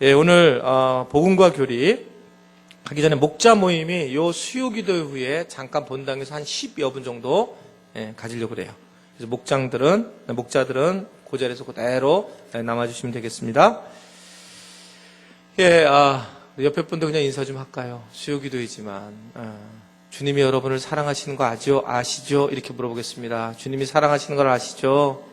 예, 오늘 복음과 교리 하기 전에 목자 모임이 요 수요기도 후에 잠깐 본당에서 한 10여 분 정도 가지려고 그래요. 그래서 목자들은 그 자리에서 그대로 남아주시면 되겠습니다. 예, 옆에 분도 그냥 인사 좀 할까요? 수요기도이지만 주님이 여러분을 사랑하시는 거 아시죠? 이렇게 물어보겠습니다. 주님이 사랑하시는 걸 아시죠?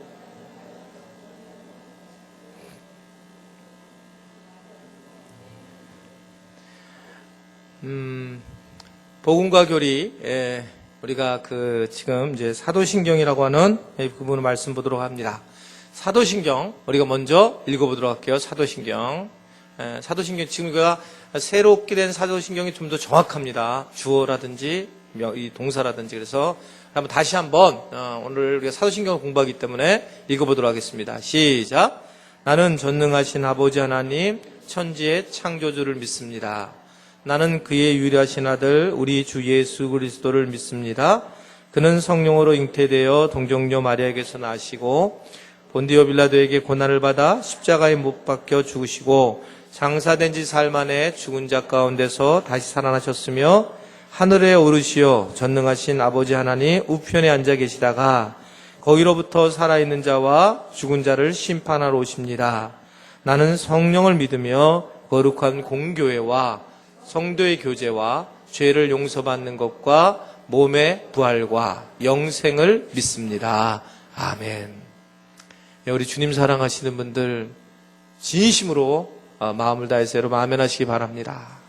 복음과 교리, 우리가 지금 이제 사도신경이라고 하는 그 부분을 말씀 보도록 합니다. 사도신경, 우리가 먼저 읽어보도록 할게요. 사도신경. 사도신경, 지금 우리가 새롭게 된 사도신경이 좀 더 정확합니다. 주어라든지, 이 동사라든지. 그래서 다시 한번, 오늘 우리가 사도신경을 공부하기 때문에 읽어보도록 하겠습니다. 시작. 나는 전능하신 아버지 하나님, 천지의 창조주를 믿습니다. 나는 그의 유일하신 아들 우리 주 예수 그리스도를 믿습니다. 그는 성령으로 잉태되어 동정녀 마리아에게서 나시고 본디오 빌라도에게 고난을 받아 십자가에 못 박혀 죽으시고 장사된 지 사흘 만에 죽은 자 가운데서 다시 살아나셨으며 하늘에 오르시어 전능하신 아버지 하나님 우편에 앉아 계시다가 거기로부터 살아있는 자와 죽은 자를 심판하러 오십니다. 나는 성령을 믿으며 거룩한 공교회와 성도의 교제와 죄를 용서받는 것과 몸의 부활과 영생을 믿습니다. 아멘. 우리 주님 사랑하시는 분들 진심으로 마음을 다해서 여러분 아멘하시기 바랍니다.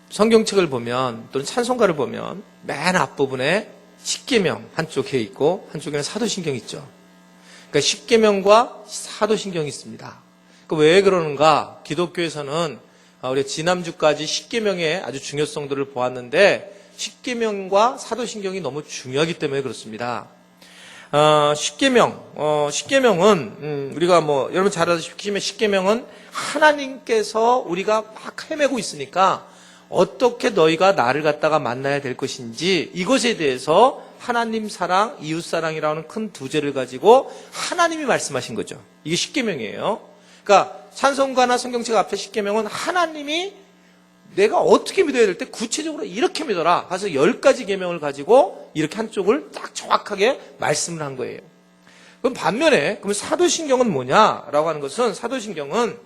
성경책을 보면 또는 찬송가를 보면 맨 앞부분에 십계명 한쪽에 있고 한쪽에는 사도신경이 있죠. 그러니까 십계명과 사도신경이 있습니다. 왜 그러는가? 기독교에서는 우리 지난주까지 십계명의 아주 중요성들을 보았는데 십계명과 사도신경이 너무 중요하기 때문에 그렇습니다. 십계명은 우리가 여러분 잘 아시다시피 십계명은 하나님께서 우리가 막 헤매고 있으니까 어떻게 너희가 나를 갖다가 만나야 될 것인지 이것에 대해서 하나님 사랑, 이웃 사랑이라는 큰 두제를 가지고 하나님이 말씀하신 거죠. 이게 십계명이에요. 그러니까 찬송가나 성경책 앞에 십계명은 하나님이 내가 어떻게 믿어야 될 때 구체적으로 이렇게 믿어라. 그래서 10가지 계명을 가지고 이렇게 한쪽을 딱 정확하게 말씀을 한 거예요. 그럼 반면에 그럼 사도신경은 뭐냐라고 하는 것은 사도신경은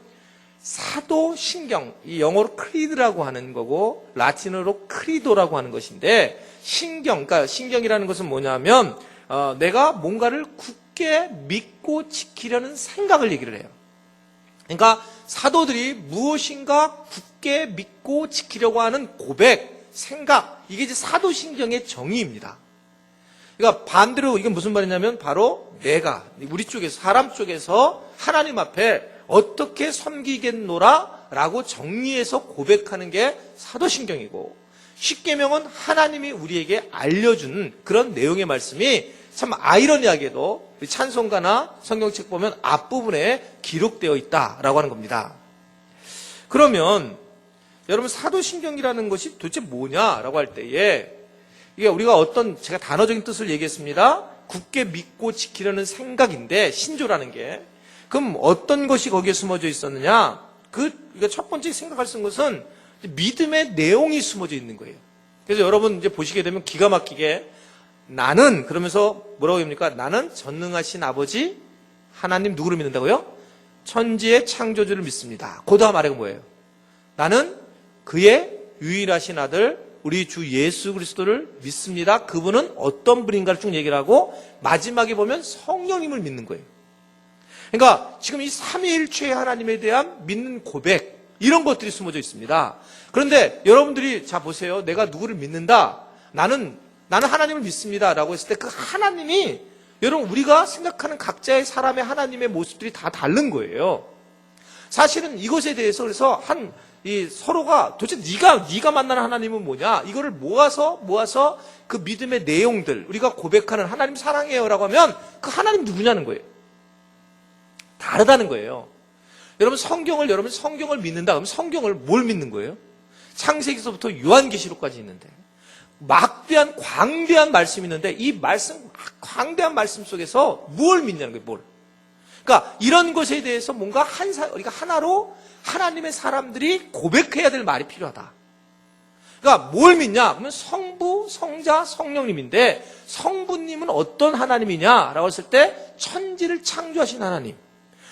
사도신경, 이 영어로 크리드라고 하는 거고 라틴어로 크리도라고 하는 것인데 그러니까 신경이라는 것은 뭐냐면 내가 뭔가를 굳게 믿고 지키려는 생각을 얘기를 해요. 그러니까 사도들이 무엇인가 굳게 믿고 지키려고 하는 고백, 생각, 이게 이제 사도신경의 정의입니다. 그러니까 반대로 이게 무슨 말이냐면 바로 내가 우리 쪽에서 사람 쪽에서 하나님 앞에 어떻게 섬기겠노라 라고 정리해서 고백하는 게 사도신경이고 십계명은 하나님이 우리에게 알려준 그런 내용의 말씀이 참 아이러니하게도 우리 찬송가나 성경책 보면 앞부분에 기록되어 있다라고 하는 겁니다. 그러면 여러분 사도신경이라는 것이 도대체 뭐냐라고 할 때에 이게 우리가 제가 단어적인 뜻을 얘기했습니다. 굳게 믿고 지키려는 생각인데 신조라는 게 그럼 어떤 것이 거기에 숨어져 있었느냐? 첫 번째 생각할 수 있는 것은 믿음의 내용이 숨어져 있는 거예요. 그래서 여러분 이제 보시게 되면 기가 막히게 나는 그러면서 뭐라고 합니까? 나는 전능하신 아버지 하나님 누구를 믿는다고요? 천지의 창조주를 믿습니다. 그 다음 아래가 뭐예요? 나는 그의 유일하신 아들 우리 주 예수 그리스도를 믿습니다. 그분은 어떤 분인가를 쭉 얘기를 하고 마지막에 보면 성령님을 믿는 거예요. 그러니까 지금 이 삼위일체의 하나님에 대한 믿는 고백 이런 것들이 숨어져 있습니다. 그런데 여러분들이 자 보세요. 내가 누구를 믿는다. 나는 하나님을 믿습니다 라고 했을 때 그 하나님이 여러분 우리가 생각하는 각자의 사람의 하나님의 모습들이 다 다른 거예요. 사실은 이것에 대해서 그래서 서로가 도대체 네가 만나는 하나님은 뭐냐 이거를 모아서 그 믿음의 내용들 우리가 고백하는 하나님 사랑해요 라고 하면 그 하나님 누구냐는 거예요. 다르다는 거예요. 여러분 성경을 믿는다 그러면 성경을 뭘 믿는 거예요? 창세기서부터 요한계시록까지 있는데 막대한 광대한 말씀이 있는데 이 광대한 말씀 속에서 뭘 믿냐는 거예요. 뭘. 그러니까 이런 것에 대해서 뭔가 우리가 하나로 하나님의 사람들이 고백해야 될 말이 필요하다. 그러니까 뭘 믿냐? 그러면 성부, 성자, 성령님인데 성부님은 어떤 하나님이냐라고 했을 때 천지를 창조하신 하나님.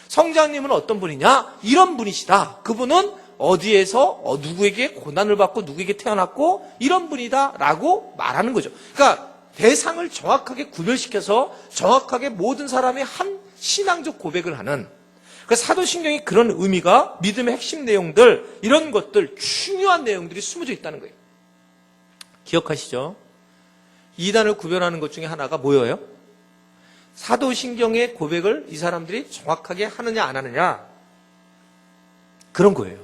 성자님은 어떤 분이냐? 이런 분이시다. 그분은 어디에서 누구에게 고난을 받고 누구에게 태어났고 이런 분이다라고 말하는 거죠. 그러니까 대상을 정확하게 구별시켜서 정확하게 모든 사람이 한 신앙적 고백을 하는, 그러니까 사도신경이 그런 의미가 믿음의 핵심 내용들, 이런 것들 중요한 내용들이 숨어져 있다는 거예요. 기억하시죠? 이단을 구별하는 것 중에 하나가 뭐예요? 사도신경의 고백을 이 사람들이 정확하게 하느냐 안 하느냐, 그런 거예요.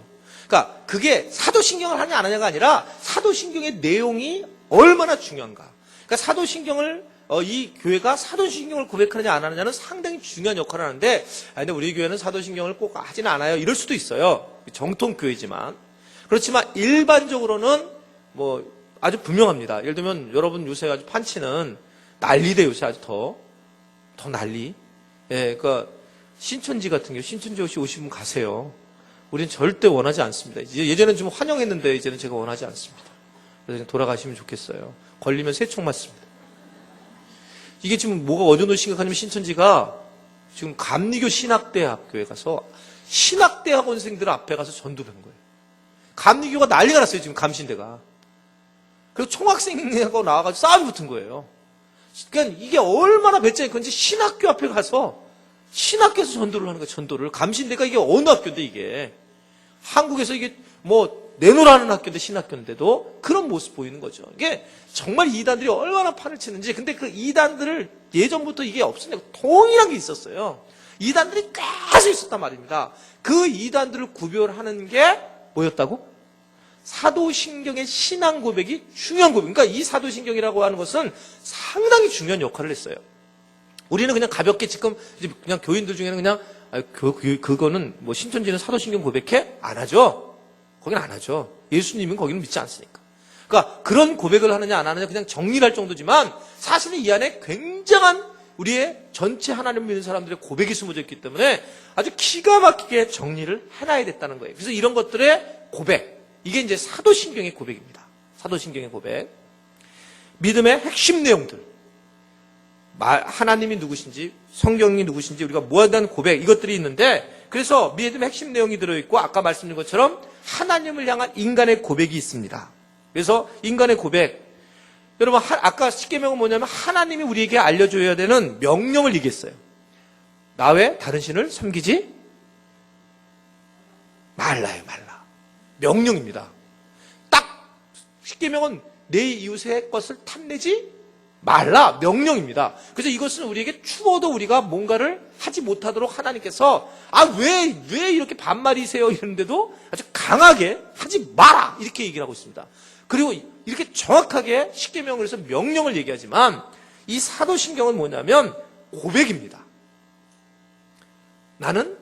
그러니까 그게 사도신경을 하느냐 안 하느냐가 아니라 사도신경의 내용이 얼마나 중요한가. 그러니까 사도신경을 이 교회가 사도신경을 고백하느냐 안 하느냐는 상당히 중요한 역할을 하는데, 근데 우리 교회는 사도신경을 꼭 하지는 않아요, 이럴 수도 있어요. 정통 교회지만. 그렇지만 일반적으로는 뭐 아주 분명합니다. 예를 들면 여러분 요새 아주 판치는 난리대, 요새 아주 더 난리. 예, 그러니까 신천지 같은 경우, 신천지 혹시 오시면 가세요. 우리는 절대 원하지 않습니다. 예전에는 좀 환영했는데 이제는 제가 원하지 않습니다. 그래서 돌아가시면 좋겠어요. 걸리면 세총 맞습니다. 이게 지금 뭐가 어느 정도 심각하냐면, 신천지가 지금 감리교 신학대학교에 가서 신학대학원생들 앞에 가서 전도를 한 거예요. 감리교가 난리가 났어요, 지금 감신대가. 그리고 총학생하고 나와가지고 싸움이 붙은 거예요. 그러니까 이게 얼마나 배짱이 큰지 신학교 앞에 가서 신학교에서 전도를 하는 거예요, 전도를. 감신대가 이게 어느 학교인데 이게. 한국에서 이게 뭐 내놓으라는 학교인데, 신학교인데도 그런 모습 보이는 거죠. 이게 정말 이단들이 얼마나 판을 치는지. 근데 그 이단들을 예전부터 이게 없었냐, 동일한 게 있었어요. 이단들이 계속 있었단 말입니다. 그 이단들을 구별하는 게 뭐였다고? 사도신경의 신앙 고백이 중요한 고백. 그러니까 이 사도신경이라고 하는 것은 상당히 중요한 역할을 했어요. 우리는 그냥 가볍게 지금 그냥 교인들 중에는 그냥 그거는 뭐 신천지는 사도신경 고백해? 안 하죠. 거긴 안 하죠. 예수님은 거기는 믿지 않으니까. 그러니까 그런 고백을 하느냐 안 하느냐 그냥 정리를 할 정도지만, 사실은 이 안에 굉장한 우리의 전체 하나님 믿는 사람들의 고백이 숨어져 있기 때문에 아주 기가 막히게 정리를 해놔야 됐다는 거예요. 그래서 이런 것들의 고백, 이게 이제 사도신경의 고백입니다. 사도신경의 고백. 믿음의 핵심 내용들. 하나님이 누구신지, 성경이 누구신지, 우리가 뭐에 대한 고백, 이것들이 있는데, 그래서 믿음의 핵심 내용이 들어있고, 아까 말씀드린 것처럼 하나님을 향한 인간의 고백이 있습니다. 그래서 인간의 고백, 여러분 아까 십계명은 뭐냐면 하나님이 우리에게 알려줘야 되는 명령을 얘기했어요. 나 외 다른 신을 섬기지 말라요, 말라. 명령입니다. 딱 십계명은 내 이웃의 것을 탐내지 말라, 명령입니다. 그래서 이것은 우리에게 추워도 우리가 뭔가를 하지 못하도록 하나님께서 왜 이렇게 반말이세요 이러는데도 아주 강하게 하지 마라 이렇게 얘기를 하고 있습니다. 그리고 이렇게 정확하게 십계명을 해서 명령을 얘기하지만, 이 사도신경은 뭐냐면 고백입니다. 나는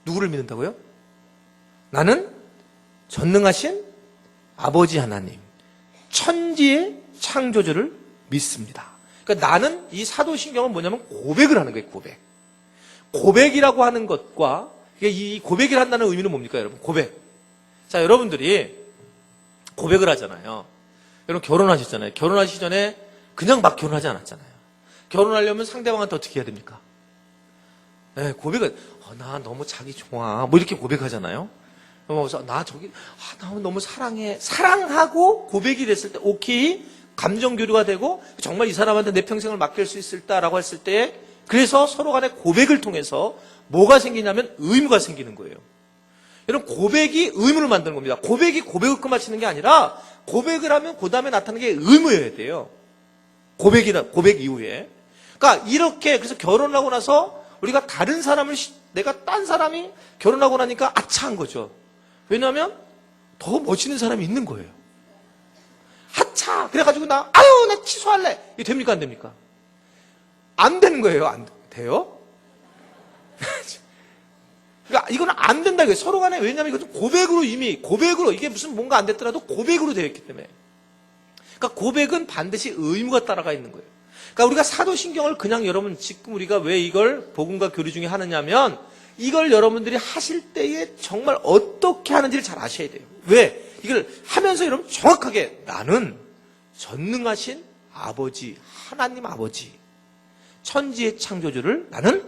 누구를 믿는다고요? 나는 전능하신 아버지 하나님, 천지의 창조주를 믿습니다. 그러니까 나는, 이 사도신경은 뭐냐면 고백을 하는 거예요, 고백. 고백이라고 하는 것과, 이 고백을 한다는 의미는 뭡니까, 여러분? 고백. 자, 여러분들이 고백을 하잖아요. 여러분 결혼하셨잖아요. 결혼하시기 전에 그냥 막 결혼하지 않았잖아요. 결혼하려면 상대방한테 어떻게 해야 됩니까? 네, 고백을, 나 너무 자기 좋아. 뭐 이렇게 고백하잖아요. 그래서 나 너무 사랑해. 사랑하고 고백이 됐을 때, 오케이. 감정 교류가 되고, 정말 이 사람한테 내 평생을 맡길 수 있을까라고 했을 때, 그래서 서로 간의 고백을 통해서 뭐가 생기냐면 의무가 생기는 거예요. 여러분, 고백이 의무를 만드는 겁니다. 고백이 고백을 끝마치는 게 아니라, 고백을 하면 그 다음에 나타나는 게 의무여야 돼요. 고백 이후에. 그러니까 이렇게, 그래서 결혼을 하고 나서 우리가 다른 사람을, 내가 딴 사람이 결혼하고 나니까 아차한 거죠. 왜냐하면 더 멋있는 사람이 있는 거예요. 하차! 그래가지고 나 취소할래! 이게 됩니까, 안 됩니까? 안 되는 거예요. 안 돼요? 그러니까 이거는 안 된다 이거예요. 서로 간에. 왜냐하면 이것은 고백으로, 이미 고백으로, 이게 무슨 뭔가 안 됐더라도 고백으로 되어 있기 때문에. 그러니까 고백은 반드시 의무가 따라가 있는 거예요. 그러니까 우리가 사도신경을 그냥 여러분 지금 우리가 왜 이걸 복음과 교리 중에 하느냐면 이걸 여러분들이 하실 때에 정말 어떻게 하는지를 잘 아셔야 돼요. 왜? 이걸 하면서 여러분 정확하게 나는 전능하신 아버지, 하나님 아버지, 천지의 창조주를 나는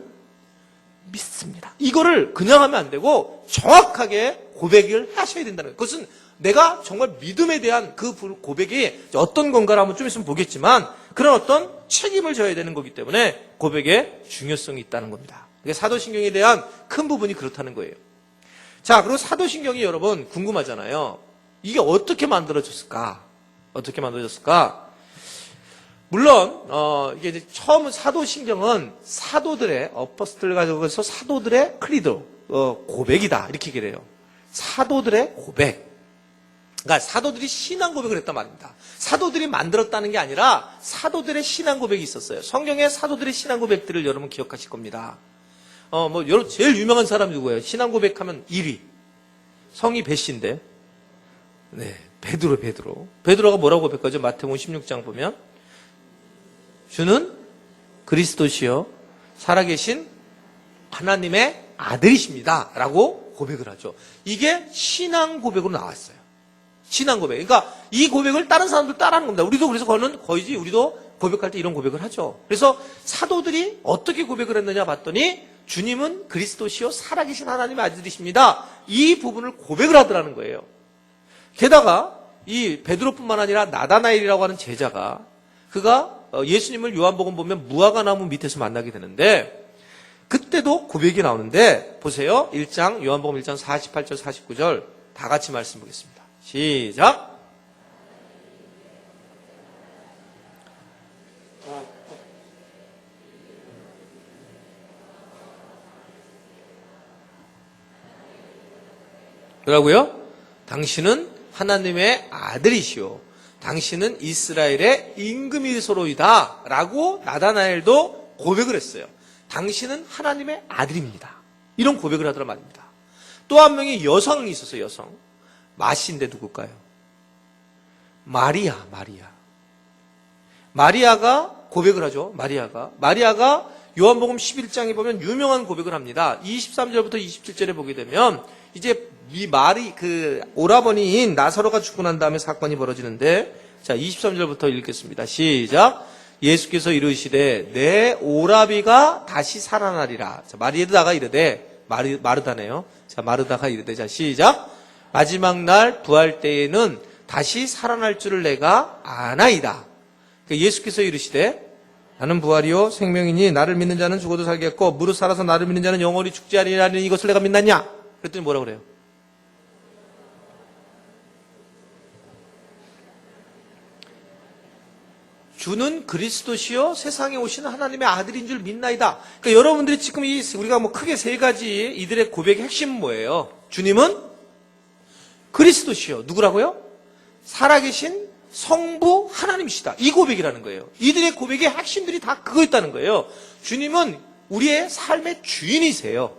믿습니다. 이거를 그냥 하면 안 되고 정확하게 고백을 하셔야 된다는 거예요. 그것은 내가 정말 믿음에 대한 그 고백이 어떤 건가를 한번 좀 있으면 보겠지만 그런 어떤 책임을 져야 되는 거기 때문에 고백의 중요성이 있다는 겁니다. 사도신경에 대한 큰 부분이 그렇다는 거예요. 자, 그리고 사도신경이 여러분 궁금하잖아요. 이게 어떻게 만들어졌을까? 어떻게 만들어졌을까? 물론 이게 이제 처음 사도신경은 사도들의 어퍼스트를 가져서 사도들의 크리도 고백이다 이렇게 얘기를 해요. 사도들의 고백. 그러니까 사도들이 신앙 고백을 했단 말입니다. 사도들이 만들었다는 게 아니라 사도들의 신앙 고백이 있었어요. 성경에 사도들의 신앙 고백들을 여러분 기억하실 겁니다. 여러분 제일 유명한 사람이 누구예요? 신앙 고백하면 1위. 성이 베시인데. 네, 베드로. 베드로가 뭐라고 고백하죠? 마태복음 16장 보면 주는 그리스도시요 살아계신 하나님의 아들이십니다. 라고 고백을 하죠. 이게 신앙 고백으로 나왔어요. 신앙 고백. 그러니까 이 고백을 다른 사람들 따라하는 겁니다. 우리도 그래서 거의지 우리도 고백할 때 이런 고백을 하죠. 그래서 사도들이 어떻게 고백을 했느냐 봤더니 주님은 그리스도시요 살아계신 하나님의 아들이십니다. 이 부분을 고백을 하더라는 거예요. 게다가 이 베드로뿐만 아니라 나다나엘이라고 하는 제자가 그가 예수님을 요한복음 보면 무화과 나무 밑에서 만나게 되는데 그때도 고백이 나오는데 보세요. 요한복음 1장 48절 49절 다 같이 말씀 보겠습니다. 시작. 뭐라고요? 당신은 하나님의 아들이시오. 당신은 이스라엘의 임금이소로이다. 라고 나다나엘도 고백을 했어요. 당신은 하나님의 아들입니다. 이런 고백을 하더란 말입니다. 또 한 명의 여성이 있었어요. 여성. 마시인데 누굴까요? 마리아가 고백을 하죠. 마리아가 요한복음 11장에 보면 유명한 고백을 합니다. 23절부터 27절에 보게 되면 이제 이 오라버니인 나사로가 죽고 난 다음에 사건이 벌어지는데 자, 23절부터 읽겠습니다. 시작. 예수께서 이르시되 내 오라비가 다시 살아나리라. 자, 마르다가 이르되 마르다네요. 자, 마르다가 이르되 자, 시작. 마지막 날 부활 때에는 다시 살아날 줄을 내가 아나이다. 그러니까 예수께서 이르시되 나는 부활이요 생명이니 나를 믿는 자는 죽어도 살겠고 무릇 살아서 나를 믿는 자는 영원히 죽지 아니하리니 이것을 내가 믿느냐? 그랬더니 뭐라 그래요? 주는 그리스도시요 세상에 오시는 하나님의 아들인 줄 믿나이다. 그러니까 여러분들이 지금 우리가 크게 세 가지 이들의 고백의 핵심은 뭐예요? 주님은 그리스도시요. 누구라고요? 살아계신 성부 하나님이시다. 이 고백이라는 거예요. 이들의 고백의 핵심들이 다 그거였다는 거예요. 주님은 우리의 삶의 주인이세요.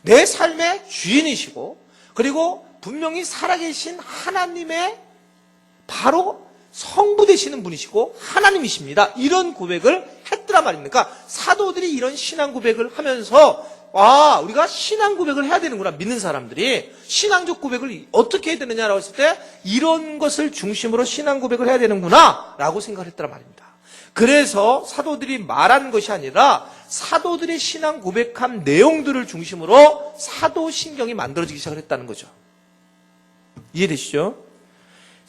내 삶의 주인이시고 그리고 분명히 살아계신 하나님의 바로 성부 되시는 분이시고 하나님이십니다. 이런 고백을 했더란 말입니다. 그러니까 사도들이 이런 신앙 고백을 하면서 우리가 신앙 고백을 해야 되는구나. 믿는 사람들이 신앙적 고백을 어떻게 해야 되느냐라고 했을 때 이런 것을 중심으로 신앙 고백을 해야 되는구나 라고 생각을 했더란 말입니다. 그래서 사도들이 말한 것이 아니라 사도들의 신앙 고백한 내용들을 중심으로 사도신경이 만들어지기 시작을 했다는 거죠. 이해되시죠?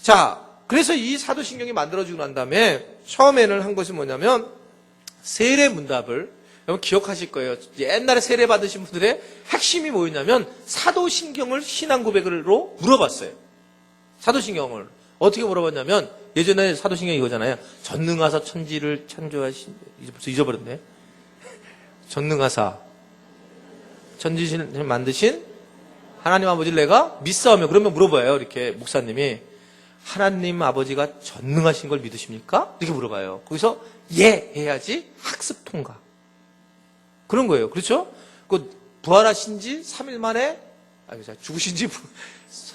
자, 그래서 이 사도신경이 만들어지고 난 다음에 처음에는 한 것이 뭐냐면 세례 문답을 여러분 기억하실 거예요. 옛날에 세례 받으신 분들의 핵심이 뭐였냐면 사도신경을 신앙 고백으로 물어봤어요. 사도신경을 어떻게 물어봤냐면 예전에 사도신경 이거잖아요. 전능하사 천지를 창조하신 벌써 잊어버렸네. 전능하사 천지를 만드신 하나님 아버지를 내가 믿사오며 그러면 물어봐요. 이렇게 목사님이 하나님 아버지가 전능하신 걸 믿으십니까? 이렇게 물어봐요. 거기서 예 해야지 학습 통과. 그런 거예요. 그렇죠? 부활하신 지 3일 만에, 죽으신 지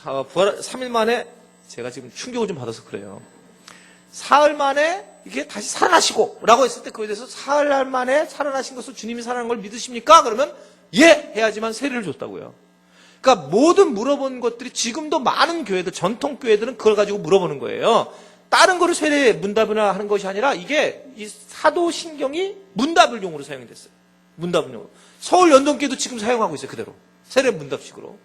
3일 만에, 제가 지금 충격을 좀 받아서 그래요. 사흘 만에 이게 다시 살아나시고 라고 했을 때 그에 대해서 사흘 만에 살아나신 것을 주님이 살아난 걸 믿으십니까? 그러면 예! 해야지만 세례를 줬다고요. 그러니까 모든 물어본 것들이 지금도 많은 교회들, 전통 교회들은 그걸 가지고 물어보는 거예요. 다른 거를 세례 문답이나 하는 것이 아니라 이게 이 사도신경이 문답을 용으로 사용이 됐어요. 문답을 용으로. 서울 연동교회도 지금 사용하고 있어요. 그대로. 세례 문답식으로.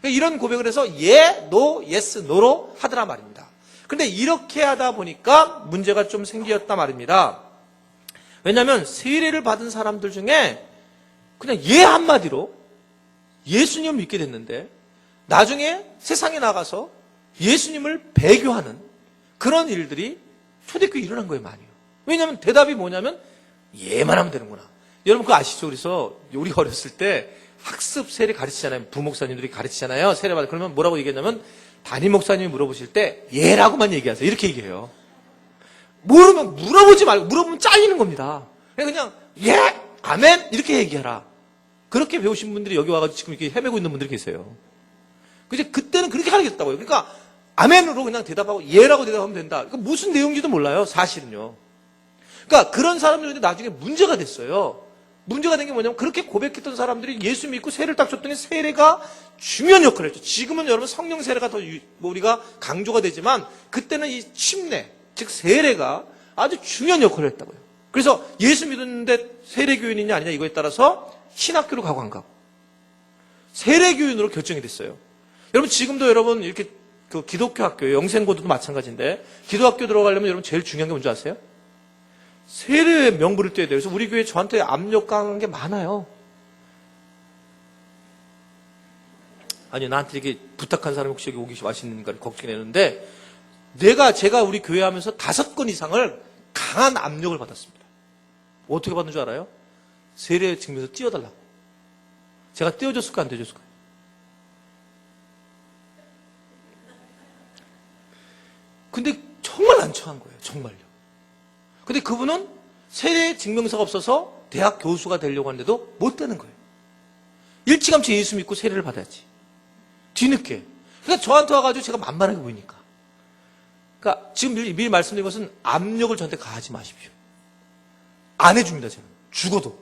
그러니까 이런 고백을 해서 예, 노, 예스, 노로 하더라 말입니다. 근데 이렇게 하다 보니까 문제가 좀 생겼단 말입니다. 왜냐하면 세례를 받은 사람들 중에 그냥 예 한마디로 예수님을 믿게 됐는데 나중에 세상에 나가서 예수님을 배교하는 그런 일들이 초대교회에 일어난 거예요, 많이요. 왜냐하면 대답이 뭐냐면 예만 하면 되는구나. 여러분 그거 아시죠? 그래서 우리 어렸을 때 학습 세례 가르치잖아요. 부목사님들이 가르치잖아요. 세례 받아. 그러면 뭐라고 얘기했냐면 담임 목사님이 물어보실 때 예라고만 얘기하세요. 이렇게 얘기해요. 모르면 물어보지 말고 물어보면 짜이는 겁니다. 그냥 예, 아멘 이렇게 얘기하라. 그렇게 배우신 분들이 여기 와가지고 지금 이렇게 헤매고 있는 분들이 계세요. 그때는 그렇게 가르쳤다고요. 그러니까 아멘으로 그냥 대답하고 예라고 대답하면 된다. 그러니까 무슨 내용인지도 몰라요. 사실은요. 그러니까 그런 사람들인데 나중에 문제가 됐어요. 문제가 된 게 뭐냐면 그렇게 고백했던 사람들이 예수 믿고 세례를 딱 줬더니 세례가 중요한 역할을 했죠. 지금은 여러분 성령 세례가 더 우리가 강조가 되지만 그때는 이 침례, 즉 세례가 아주 중요한 역할을 했다고요. 그래서 예수 믿었는데 세례교인이냐 아니냐 이거에 따라서 신학교로 가고 안 가고 세례교인으로 결정이 됐어요. 여러분 지금도 여러분 이렇게 그 기독교 학교, 영생고도도 마찬가지인데 기도학교 들어가려면 여러분 제일 중요한 게 뭔지 아세요? 세례의 명부를 떼야 돼요. 그래서 우리 교회 저한테 압력 강한 게 많아요. 아니 나한테 이렇게 부탁한 사람이 혹시 여기 오기 맛있는가를 걱정이 되는데 제가 우리 교회 하면서 5건 이상을 강한 압력을 받았습니다. 어떻게 받는 줄 알아요? 세례 증명서 띄워달라고. 제가 띄워줬을까 안 띄워줬을까요? 근데 정말 난처한 거예요. 정말요. 근데 그분은 세례 증명서가 없어서 대학 교수가 되려고 하는데도 못 되는 거예요. 일찌감치 예수 믿고 세례를 받아야지. 뒤늦게. 그러니까 저한테 와가지고 제가 만만하게 보이니까. 그러니까 지금 미리 말씀드린 것은 압력을 저한테 가하지 마십시오. 안 해줍니다, 저는. 죽어도.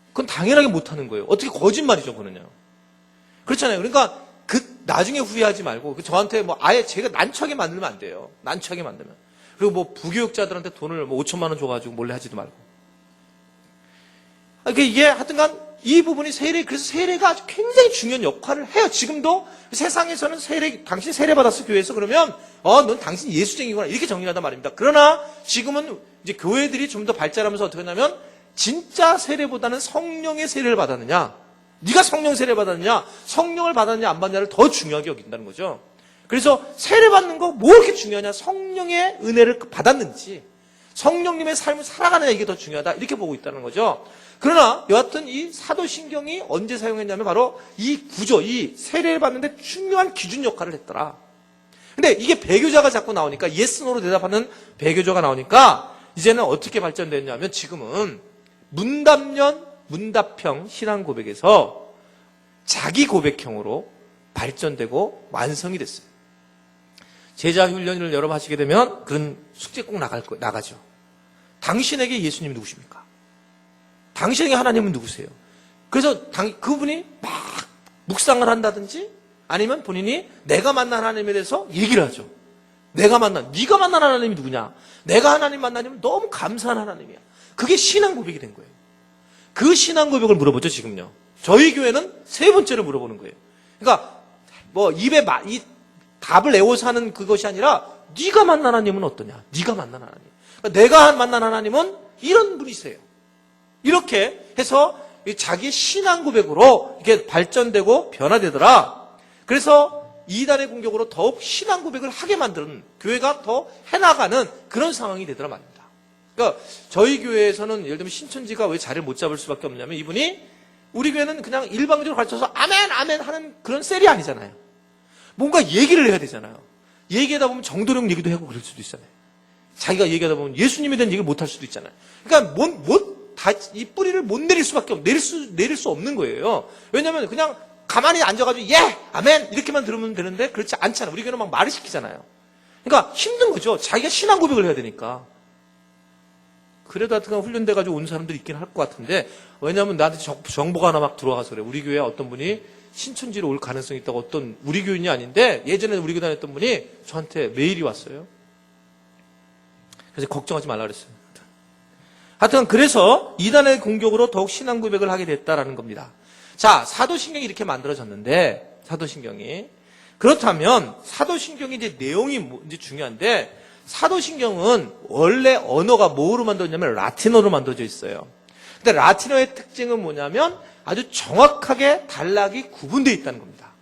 그건 당연하게 못하는 거예요. 어떻게 거짓말이죠, 그거는요. 그렇잖아요. 그러니까 나중에 후회하지 말고 저한테 뭐 아예 제가 난처하게 만들면 안 돼요. 난처하게 만들면. 그리고 뭐 부교육자들한테 돈을 뭐 5천만 원 줘가지고 몰래 하지도 말고. 그러니까 이게 하여튼간 이 부분이 그래서 세례가 아주 굉장히 중요한 역할을 해요. 지금도 세상에서는 당신 세례 받았어, 교회에서. 그러면, 넌 당신 예수쟁이구나. 이렇게 정리하단 말입니다. 그러나 지금은 이제 교회들이 좀 더 발전하면서 어떻게 하냐면, 진짜 세례보다는 성령의 세례를 받았느냐, 네가 성령 세례 받았느냐, 성령을 받았느냐, 안 받느냐를 더 중요하게 여긴다는 거죠. 그래서 세례 받는 거 뭐 이렇게 중요하냐, 성령의 은혜를 받았는지, 성령님의 삶을 살아가느냐, 이게 더 중요하다. 이렇게 보고 있다는 거죠. 그러나 여하튼 이 사도신경이 언제 사용했냐면 바로 이 구조, 이 세례를 받는데 중요한 기준 역할을 했더라. 근데 이게 배교자가 자꾸 나오니까 예스 노로 대답하는 배교자가 나오니까 이제는 어떻게 발전됐냐면 지금은 문답형 신앙 고백에서 자기 고백형으로 발전되고 완성이 됐어요. 제자 훈련을 여러 번 하시게 되면 그런 숙제 꼭 나가죠. 당신에게 예수님이 누구십니까? 당신에게 하나님은 누구세요? 그래서 그분이 막 묵상을 한다든지 아니면 본인이 내가 만난 하나님에 대해서 얘기를 하죠. 네가 만난 하나님이 누구냐? 내가 하나님 만나면 너무 감사한 하나님이야. 그게 신앙 고백이 된 거예요. 그 신앙 고백을 물어보죠, 지금요. 저희 교회는 3번째로 물어보는 거예요. 그러니까 뭐 입에 이 답을 내어서 하는 그것이 아니라 네가 만난 하나님은 어떠냐? 네가 만난 하나님. 그러니까 내가 만난 하나님은 이런 분이세요. 이렇게 해서 자기 신앙 고백으로 이렇게 발전되고 변화되더라. 그래서 이단의 공격으로 더욱 신앙 고백을 하게 만드는, 교회가 더 해나가는 그런 상황이 되더라 말입니다. 그러니까 저희 교회에서는 예를 들면 신천지가 왜 자리를 못 잡을 수밖에 없냐면 이분이 우리 교회는 그냥 일방적으로 가르쳐서 아멘 아멘 하는 그런 셀이 아니잖아요. 뭔가 얘기를 해야 되잖아요. 얘기하다 보면 정도령 얘기도 하고 그럴 수도 있잖아요. 자기가 얘기하다 보면 예수님에 대한 얘기를 못 할 수도 있잖아요. 그러니까 이 뿌리를 못 내릴 수밖에 내릴 수 없는 거예요. 왜냐하면 그냥 가만히 앉아가지고 예, 아멘 이렇게만 들으면 되는데 그렇지 않잖아요. 우리 교회는 막 말을 시키잖아요. 그러니까 힘든 거죠. 자기가 신앙 고백을 해야 되니까. 그래도 하여튼 훈련돼가지고 온 사람들이 있긴 할 것 같은데, 왜냐하면 나한테 정보가 하나 막 들어와서 그래. 우리 교회에 어떤 분이 신천지로 올 가능성이 있다고, 어떤 우리 교인이 아닌데 예전에 우리 교회 다녔던 분이 저한테 메일이 왔어요. 그래서 걱정하지 말라 그랬어요. 하여튼 그래서 이단의 공격으로 더욱 신앙 고백을 하게 됐다라는 겁니다. 자, 사도신경이 이렇게 만들어졌는데, 사도신경이 그렇다면 사도신경이 이제 내용이 이제 중요한데, 사도신경은 원래 언어가 뭐로 만들어졌냐면 라틴어로 만들어져 있어요. 근데 라틴어의 특징은 뭐냐면 아주 정확하게 단락이 구분되어 있다는 겁니다.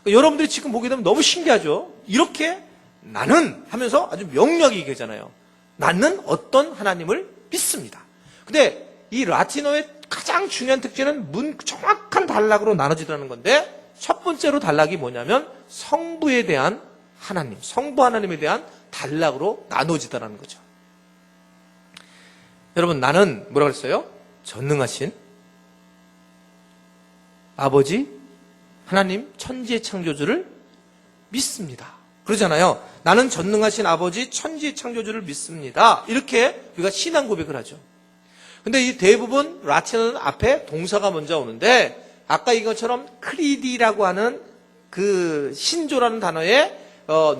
그러니까 여러분들이 지금 보게 되면 너무 신기하죠? 이렇게 나는 하면서 아주 명료하게 얘기하잖아요. 나는 어떤 하나님을 믿습니다. 근데 이 라틴어의 가장 중요한 특징은 정확한 단락으로 나눠지더라는 건데, 첫 번째로 단락이 뭐냐면 성부에 대한 하나님, 성부 하나님에 대한 단락으로 나눠지더라는 거죠. 여러분, 나는 뭐라고 했어요? 전능하신 아버지 하나님 천지의 창조주를 믿습니다. 그러잖아요. 나는 전능하신 아버지 천지의 창조주를 믿습니다. 이렇게 우리가 신앙 고백을 하죠. 근데 이 대부분 라틴어는 앞에 동사가 먼저 오는데, 아까 이것처럼 크리디라고 하는 그 신조라는 단어에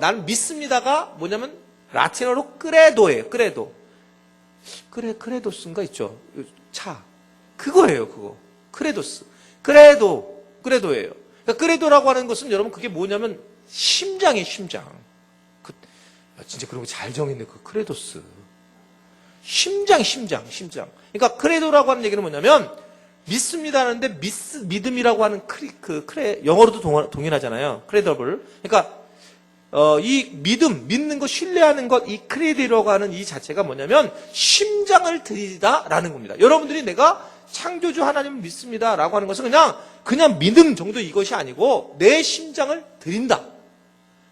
나는 믿습니다가 뭐냐면 라틴어로 크레도예요. 크레도스인가 있죠. 차. 그거예요, 그거. 크레도스. 크레도예요. 그러니까 크레도라고 하는 것은 여러분 그게 뭐냐면 심장이에요, 심장. 진짜 그런 거 잘 정했네, 그 크레도스. 심장. 그러니까 크레도라고 하는 얘기는 뭐냐면 믿습니다 하는데 믿음이라고 하는 영어로도 동일하잖아요. 크레더블. 그러니까 이 믿는 것, 신뢰하는 것, 이 크레디라고 하는 이 자체가 뭐냐면 심장을 들이다라는 겁니다. 여러분들이 내가 창조주 하나님을 믿습니다라고 하는 것은 그냥 믿음 정도 이것이 아니고 내 심장을 드린다.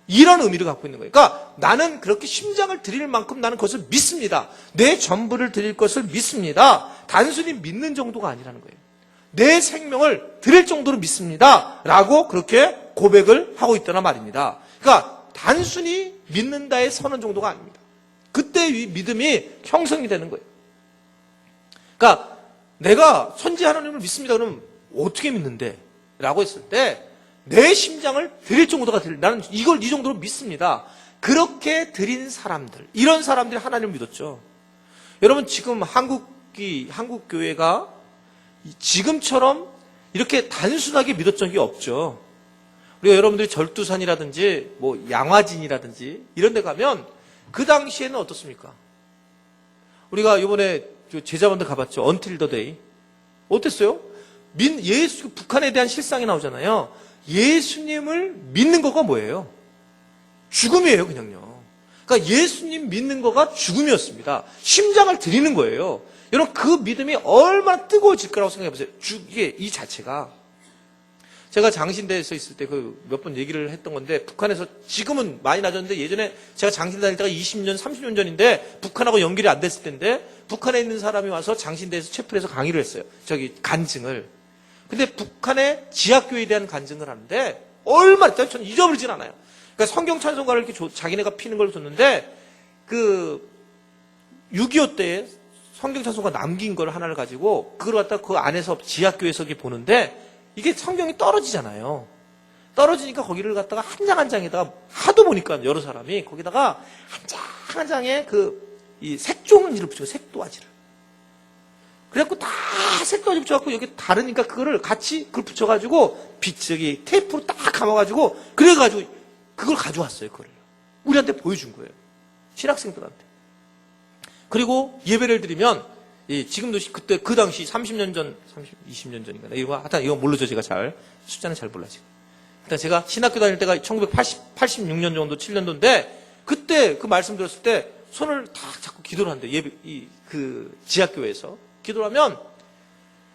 이런 의미를 갖고 있는 거예요. 그러니까 나는 그렇게 심장을 드릴 만큼 나는 그것을 믿습니다. 내 전부를 드릴 것을 믿습니다. 단순히 믿는 정도가 아니라는 거예요. 내 생명을 드릴 정도로 믿습니다. 라고 그렇게 고백을 하고 있다는 말입니다. 그러니까 단순히 믿는다의 선언 정도가 아닙니다. 그때 이 믿음이 형성이 되는 거예요. 그러니까 내가 천지 하나님을 믿습니다. 그러면 어떻게 믿는데? 라고 했을 때 내 심장을 드릴 정도가 나는 이걸 이 정도로 믿습니다. 그렇게 드린 사람들, 이런 사람들이 하나님을 믿었죠. 여러분, 지금 한국 교회가 지금처럼 이렇게 단순하게 믿었던 적이 없죠. 우리가 여러분들이 절두산이라든지 뭐 양화진이라든지 이런 데 가면 그 당시에는 어떻습니까? 우리가 이번에 제자분들 가봤죠. Until the Day. 어땠어요? 북한에 대한 실상이 나오잖아요. 예수님을 믿는 거가 뭐예요? 죽음이에요, 그냥요. 그러니까 예수님 믿는 거가 죽음이었습니다. 심장을 드리는 거예요. 여러분, 그 믿음이 얼마나 뜨거워질 거라고 생각해 보세요. 이게 이 자체가. 제가 장신대에서 있을 때 몇 번 얘기를 했던 건데, 북한에서 지금은 많이 낮았는데, 예전에 제가 장신대 다닐 때가 20년, 30년 전인데, 북한하고 연결이 안 됐을 때인데, 북한에 있는 사람이 와서 장신대에서 채플에서 강의를 했어요. 간증을. 근데 북한의 지하교회에 대한 간증을 하는데, 얼마나, 저는 잊어버리진 않아요. 그러니까 성경 찬송가를 이렇게 자기네가 피는 걸 줬는데, 6.25 때 성경 찬송가 남긴 걸 하나를 가지고, 그걸 갖다 그 안에서 지하교회에서 보는데, 이게 성경이 떨어지잖아요. 떨어지니까 거기를 갖다가 한 장 한 장에다가 하도 보니까 여러 사람이 거기다가 한 장 한 장에 이 색종이를 붙여요. 색도화지를. 그래갖고 다 색도화지 붙여갖고 여기 다르니까 그걸 붙여가지고 테이프로 딱 감아가지고 그래가지고 그걸 가져왔어요. 그걸 우리한테 보여준 거예요. 신학생들한테. 그리고 예배를 드리면 지금도 그때 그 당시 30년 전, 20년 전인가. 하여튼 이거 모르죠. 제가 숫자는 잘 몰라 지금. 일단 제가 신학교 다닐 때가 1986년 정도, 7년도인데 그때 그 말씀 들었을 때 손을 다 잡고 기도를 한대. 지하교회에서 기도를 하면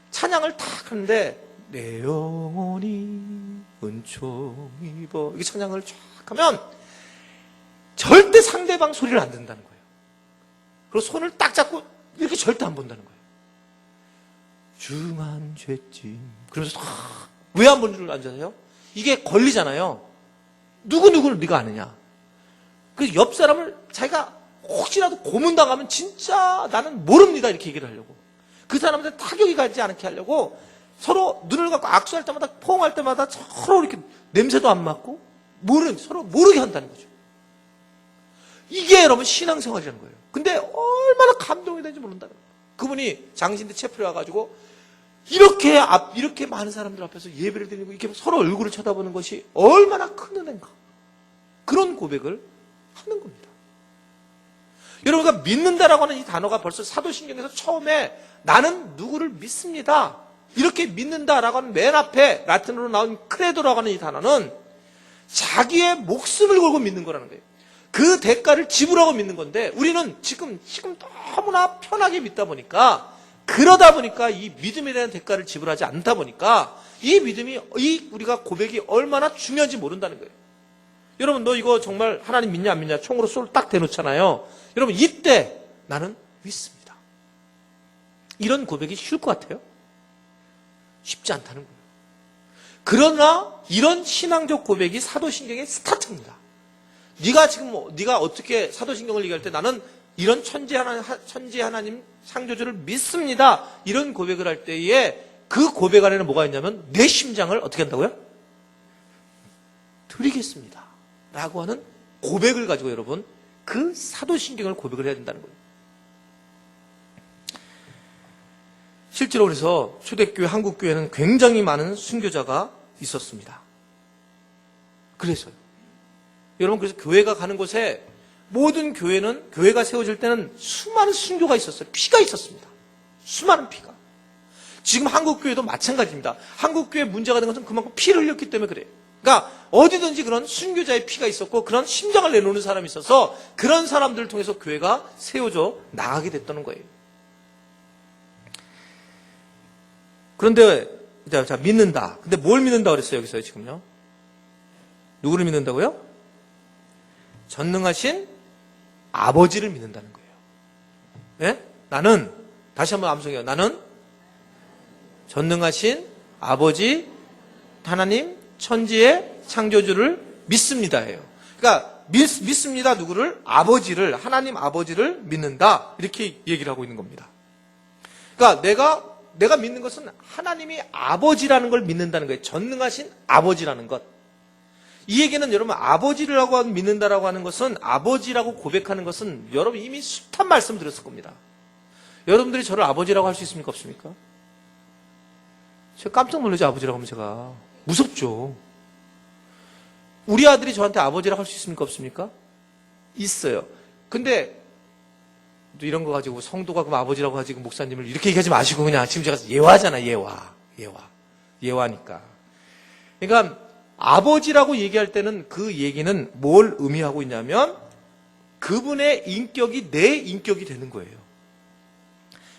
찬양을 탁 하는데 내 영혼이 은총 입어 이게 찬양을 쫙 하면 절대 상대방 소리를 안 듣는다는 거예요. 그리고 손을 딱 잡고 이렇게 절대 안 본다는 거예요. 중한 죄짐. 그러면서 왜 안 보는 줄 아세요? 이게 권리잖아요. 누구를 네가 아느냐. 그래서 옆 사람을 자기가 혹시라도 고문당하면 진짜 나는 모릅니다 이렇게 얘기를 하려고. 그 사람한테 타격이 가지 않게 하려고 서로 눈을 감고 악수할 때마다 포옹할 때마다 서로 이렇게 냄새도 안 맡고 서로 모르게 한다는 거죠. 이게 여러분 신앙생활이라는 거예요. 근데 얼마나 감동이 되는지 모른다는 거예요. 그분이 장신대 채플에 와가지고 이렇게 많은 사람들 앞에서 예배를 드리고 이렇게 서로 얼굴을 쳐다보는 것이 얼마나 큰 은혜인가. 그런 고백을 하는 겁니다. 여러분가 믿는다라고 하는 이 단어가 벌써 사도신경에서 처음에 나는 누구를 믿습니다. 이렇게 믿는다라고 하는 맨 앞에 라틴어로 나온 크레도라고 하는 이 단어는 자기의 목숨을 걸고 믿는 거라는 거예요. 그 대가를 지불하고 믿는 건데 우리는 지금 너무나 편하게 믿다 보니까 그러다 보니까 이 믿음에 대한 대가를 지불하지 않다 보니까 이 믿음이 우리가 고백이 얼마나 중요한지 모른다는 거예요. 여러분 너 이거 정말 하나님 믿냐 안 믿냐 총으로 쏠 딱 대놓잖아요. 여러분 이때 나는 믿습니다. 이런 고백이 쉬울 것 같아요? 쉽지 않다는 거예요. 그러나 이런 신앙적 고백이 사도신경의 스타트입니다. 네가 어떻게 사도신경을 얘기할 때 나는 이런 천지 하나님 창조주를 믿습니다. 이런 고백을 할 때에 그 고백 안에는 뭐가 있냐면 내 심장을 어떻게 한다고요? 드리겠습니다. 라고 하는 고백을 가지고 여러분 그 사도신경을 고백을 해야 된다는 거예요. 실제로 그래서 초대교회 한국교회는 굉장히 많은 순교자가 있었습니다. 그래서요. 여러분 그래서 교회가 가는 곳에 모든 교회가 세워질 때는 수많은 순교가 있었어요. 피가 있었습니다. 수많은 피가. 지금 한국교회도 마찬가지입니다. 한국교회 문제가 된 것은 그만큼 피를 흘렸기 때문에 그래요. 그러니까 어디든지 그런 순교자의 피가 있었고 그런 심장을 내놓는 사람이 있어서 그런 사람들을 통해서 교회가 세워져 나가게 됐다는 거예요. 그런데 자 믿는다. 근데 뭘 믿는다 그랬어요 여기서 지금요? 누구를 믿는다고요? 전능하신 아버지를 믿는다는 거예요. 네? 나는 다시 한번 암송해요. 나는 전능하신 아버지 하나님 천지의 창조주를 믿습니다 해요. 그러니까 믿습니다 누구를? 아버지를 하나님 아버지를 믿는다 이렇게 얘기를 하고 있는 겁니다. 그러니까 내가 믿는 것은 하나님이 아버지라는 걸 믿는다는 거예요. 전능하신 아버지라는 것. 이 얘기는 여러분 아버지라고 믿는다라고 하는 것은 아버지라고 고백하는 것은 여러분 이미 숱한 말씀 드렸을 겁니다. 여러분들이 저를 아버지라고 할 수 있습니까? 없습니까? 제가 깜짝 놀라죠. 아버지라고 하면 제가. 무섭죠. 우리 아들이 저한테 아버지라고 할 수 있습니까? 없습니까? 있어요. 근데 또 이런 거 가지고 성도가 그럼 아버지라고 하지 목사님을 이렇게 얘기하지 마시고 그냥 지금 제가 예화잖아. 예화니까. 그러니까 아버지라고 얘기할 때는 그 얘기는 뭘 의미하고 있냐면 그분의 인격이 내 인격이 되는 거예요.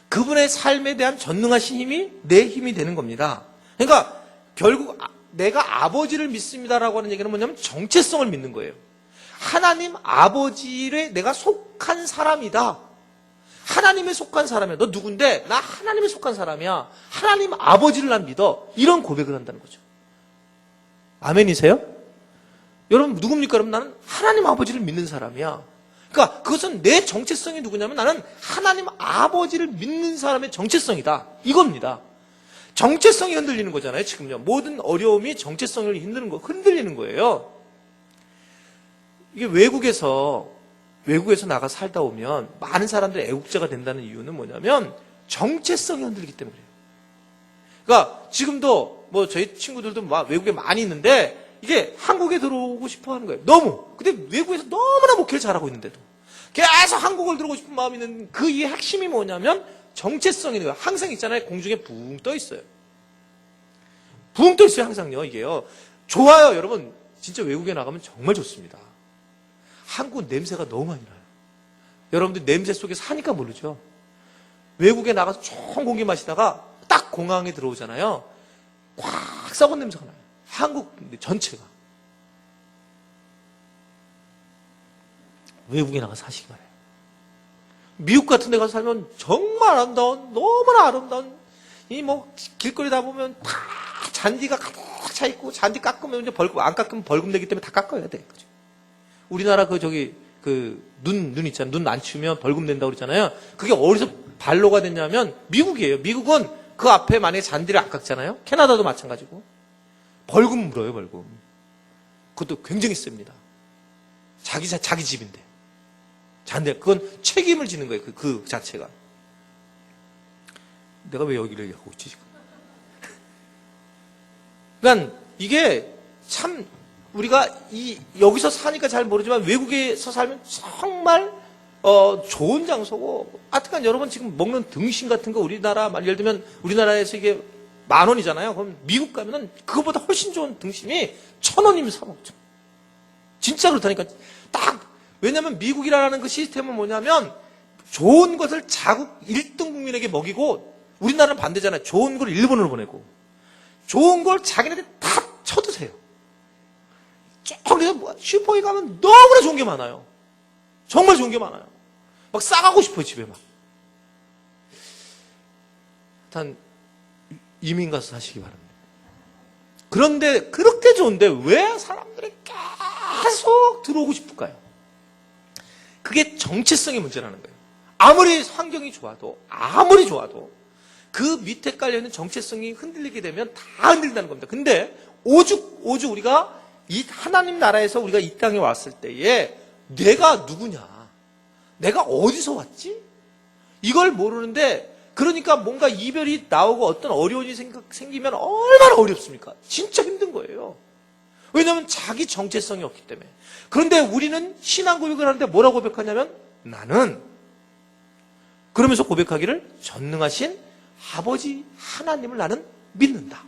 그분의 삶에 대한 전능하신 힘이 내 힘이 되는 겁니다. 그러니까 결국 내가 아버지를 믿습니다라고 하는 얘기는 뭐냐면 정체성을 믿는 거예요. 하나님 아버지를 내가 속한 사람이다. 하나님에 속한 사람이야. 너 누군데? 나 하나님에 속한 사람이야. 하나님 아버지를 난 믿어. 이런 고백을 한다는 거죠. 아멘이세요? 여러분 누굽니까? 여러분 나는 하나님 아버지를 믿는 사람이야. 그러니까 그것은 내 정체성이 누구냐면 나는 하나님 아버지를 믿는 사람의 정체성이다. 이겁니다. 정체성이 흔들리는 거잖아요. 지금요. 모든 어려움이 정체성을 흔들리는 거예요. 이게 외국에서 나가 살다 오면 많은 사람들이 애국자가 된다는 이유는 뭐냐면 정체성이 흔들리기 때문에 그래요. 그러니까 지금도 뭐 저희 친구들도 외국에 많이 있는데 이게 한국에 들어오고 싶어 하는 거예요. 너무. 근데 외국에서 너무나 목회를 잘하고 있는데도 계속 한국을 들어오고 싶은 마음이 있는 그 이의 핵심이 뭐냐면 정체성이에요. 항상 있잖아요. 공중에 붕 떠 있어요. 붕 떠 있어요. 항상요. 이게요. 좋아요. 여러분 진짜 외국에 나가면 정말 좋습니다. 한국 냄새가 너무 많이 나요. 여러분들 냄새 속에서 사니까 모르죠. 외국에 나가서 좋은 공기 마시다가 딱 공항에 들어오잖아요. 꽉 썩은 냄새가 나요. 한국 전체가. 외국에 나가서 사시기 바래요. 미국 같은 데 가서 살면 정말 아름다운, 너무나 아름다운, 길거리다 보면 다 잔디가 가득 차 있고, 잔디 깎으면 이제 안 깎으면 벌금 내기 때문에 다 깎아야 돼. 그죠? 우리나라 눈 있잖아요. 눈 안 치우면 벌금 낸다고 그러잖아요. 그게 어디서 발로가 됐냐면 미국이에요. 미국은 그 앞에 만약에 잔디를 안 깎잖아요. 캐나다도 마찬가지고. 벌금 물어요, 벌금. 그것도 굉장히 셉니다. 자기 집인데. 잔디, 그건 책임을 지는 거예요. 그 자체가. 내가 왜 여기를 얘기하고 있지, 지금? 그러니까 이게 참 우리가 여기서 사니까 잘 모르지만 외국에서 살면 정말 좋은 장소고, 하여튼 여러분 지금 먹는 등심 같은 거 우리나라, 예를 들면 우리나라에서 이게 10,000원이잖아요. 그럼 미국 가면은 그거보다 훨씬 좋은 등심이 1,000원이면 사 먹죠. 진짜 그렇다니까. 왜냐면 미국이라는 그 시스템은 뭐냐면 좋은 것을 자국 1등 국민에게 먹이고, 우리나라는 반대잖아요. 좋은 걸 일본으로 보내고 좋은 걸 자기네들 다 쳐드세요. 그래서 슈퍼에 가면 너무나 좋은 게 많아요. 정말 좋은 게 많아요. 막 싸가고 싶어요, 집에 막. 일단 이민 가서 사시기 바랍니다. 그런데 그렇게 좋은데 왜 사람들이 계속 들어오고 싶을까요? 그게 정체성의 문제라는 거예요. 아무리 환경이 좋아도, 아무리 좋아도 그 밑에 깔려있는 정체성이 흔들리게 되면 다 흔들린다는 겁니다. 근데 오죽 우리가 이 하나님 나라에서 우리가 이 땅에 왔을 때에 내가 누구냐, 내가 어디서 왔지? 이걸 모르는데, 그러니까 뭔가 이별이 나오고 어떤 어려움이 생기면 얼마나 어렵습니까? 진짜 힘든 거예요. 왜냐하면 자기 정체성이 없기 때문에. 그런데 우리는 신앙 고백을 하는데 뭐라고 고백하냐면, 나는, 그러면서 고백하기를, 전능하신 아버지 하나님을 나는 믿는다.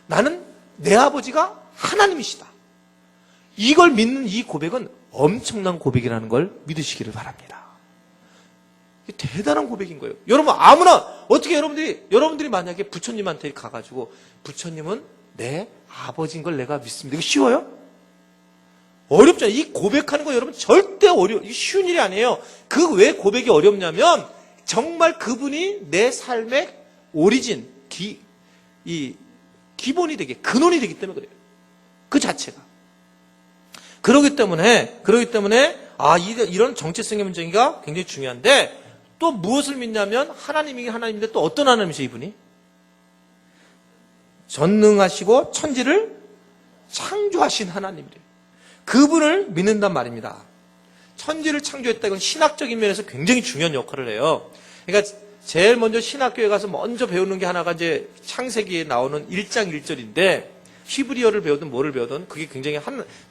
나는 내 아버지가 하나님이시다. 이걸 믿는 이 고백은 엄청난 고백이라는 걸 믿으시기를 바랍니다. 대단한 고백인 거예요. 여러분, 아무나, 어떻게 여러분들이 만약에 부처님한테 가가지고, 부처님은 내 아버지인 걸 내가 믿습니다. 이거 쉬워요? 어렵잖아요. 이 고백하는 거 여러분 절대 이게 쉬운 일이 아니에요. 그 왜 고백이 어렵냐면, 정말 그분이 내 삶의 오리진, 기본이 되게, 근원이 되기 때문에 그래요. 그 자체가. 그러기 때문에, 이런 정체성의 문제가 굉장히 중요한데, 또 무엇을 믿냐면, 하나님인데 또 어떤 하나님이세요, 이분이? 전능하시고 천지를 창조하신 하나님이래요. 그분을 믿는단 말입니다. 천지를 창조했다. 이건 신학적인 면에서 굉장히 중요한 역할을 해요. 그러니까 제일 먼저 신학교에 가서 먼저 배우는 게 하나가 이제 창세기에 나오는 1장 1절인데, 히브리어를 배우든 뭐를 배우든 그게 굉장히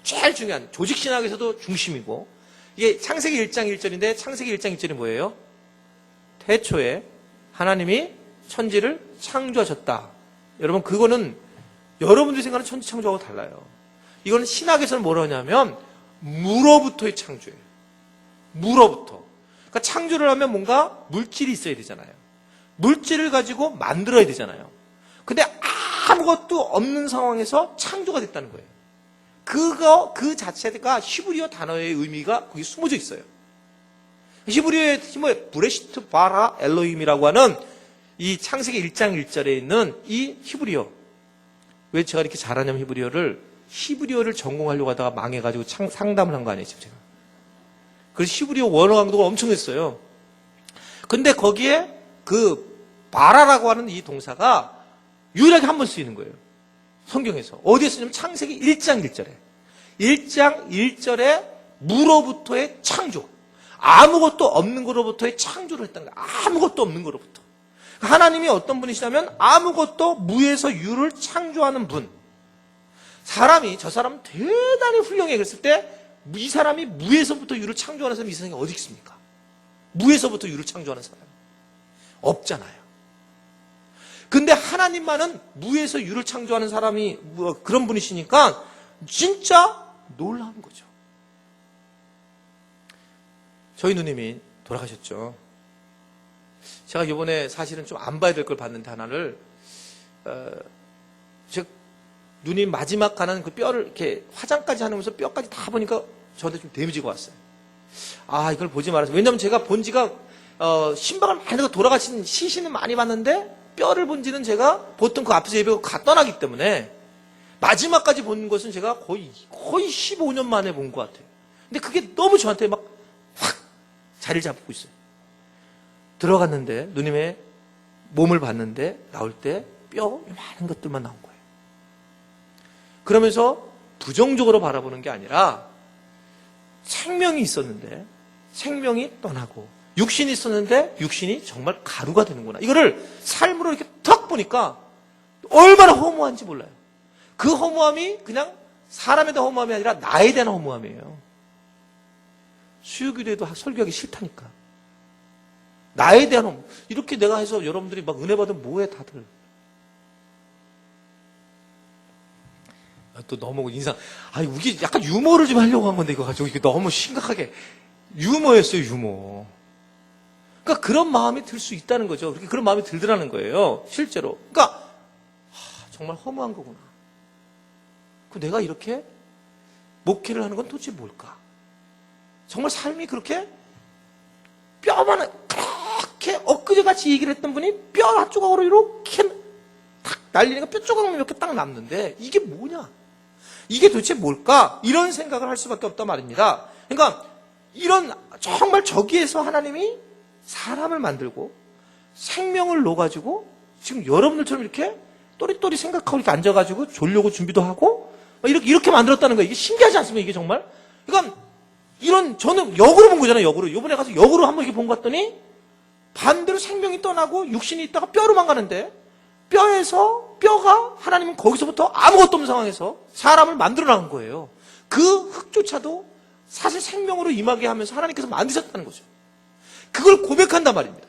제일 중요한, 조직신학에서도 중심이고, 이게 창세기 1장 1절인데, 창세기 1장 1절이 뭐예요? 태초에 하나님이 천지를 창조하셨다. 여러분, 그거는 여러분들이 생각하는 천지 창조하고 달라요. 이거는 신학에서는 뭐라 하냐면 무로부터의 창조예요. 무로부터. 그러니까 창조를 하면 뭔가 물질이 있어야 되잖아요. 물질을 가지고 만들어야 되잖아요. 근데 아무것도 없는 상황에서 창조가 됐다는 거예요. 그 자체가 히브리어 단어의 의미가 거기 숨어져 있어요. 히브리어의 브레시트 바라 엘로힘이라고 하는 이 창세기 1장 1절에 있는 이 히브리어. 왜 제가 이렇게 잘하냐면 히브리어를 전공하려고 하다가 망해가지고 상담을 한 거 아니에요, 지금 제가. 그래서 히브리어 원어 강도가 엄청 했어요. 근데 거기에 그 바라라고 하는 이 동사가 유일하게 한 번 쓰이는 거예요. 성경에서. 어디에 쓰냐면 창세기 1장 1절에. 1장 1절에 무로부터의 창조. 아무것도 없는 거로부터의 창조를 했다는 거예요. 아무것도 없는 거로부터. 하나님이 어떤 분이시냐면 아무것도 무에서 유를 창조하는 분. 저 사람은 대단히 훌륭해. 그랬을 때 이 사람이 무에서부터 유를 창조하는 사람이 이 세상에 어디 있습니까? 무에서부터 유를 창조하는 사람이 없잖아요. 근데 하나님만은 무에서 유를 창조하는 사람이 그런 분이시니까 진짜 놀라운 거죠. 저희 누님이 돌아가셨죠. 제가 이번에 사실은 좀 안 봐야 될 걸 봤는데 하나를, 제가 누님 마지막 가는 그 뼈를 이렇게 화장까지 하면서 뼈까지 다 보니까 저한테 좀 데미지가 왔어요. 이걸 보지 말았어요. 왜냐면 제가 본 지가, 신방을 많이 하고 돌아가신 시신은 많이 봤는데 뼈를 본 지는 제가 보통 그 앞에서 예배하고 떠나기 때문에 마지막까지 본 것은 제가 거의 15년 만에 본 것 같아요. 근데 그게 너무 저한테 막 확 자리를 잡고 있어요. 들어갔는데 누님의 몸을 봤는데 나올 때 뼈 많은 것들만 나온 거예요. 그러면서 부정적으로 바라보는 게 아니라 생명이 있었는데 생명이 떠나고 육신이 있었는데 육신이 정말 가루가 되는구나. 이거를 삶으로 이렇게 턱 보니까 얼마나 허무한지 몰라요. 그 허무함이 그냥 사람에 대한 허무함이 아니라 나에 대한 허무함이에요. 수요기도에도 설교하기 싫다니까. 나에 대한 허무. 이렇게 내가 해서 여러분들이 막 은혜 받으면 뭐해 다들. 또 너무 인상. 이게 약간 유머를 좀 하려고 한 건데 이거 가지고 이게 너무 심각하게 유머였어요, 유머. 그러니까 그런 마음이 들 수 있다는 거죠. 그렇게 그런 마음이 들더라는 거예요, 실제로. 그러니까 정말 허무한 거구나. 내가 이렇게 목회를 하는 건 도대체 뭘까? 정말 삶이 그렇게 뼈만 그렇게 엊그제같이 얘기를 했던 분이 뼈 한 조각으로 이렇게 탁 날리니까 뼈 조각만 이렇게 딱 남는데 이게 뭐냐? 이게 도대체 뭘까? 이런 생각을 할 수밖에 없단 말입니다. 그러니까 이런 정말 저기에서 하나님이 사람을 만들고 생명을 넣어가지고 지금 여러분들처럼 이렇게 또리또리 생각하고 이렇게 앉아가지고 졸려고 준비도 하고 이렇게 만들었다는 거예요. 이게 신기하지 않습니까? 이게 정말? 그러니까 저는 역으로 본 거잖아요. 역으로. 이번에 가서 역으로 한번 이렇게 본 것 같더니 반대로 생명이 떠나고 육신이 있다가 뼈로만 가는데 뼈가 하나님은 거기서부터 아무것도 없는 상황에서 사람을 만들어 나간 거예요. 그 흙조차도 사실 생명으로 임하게 하면서 하나님께서 만드셨다는 거죠. 그걸 고백한단 말입니다.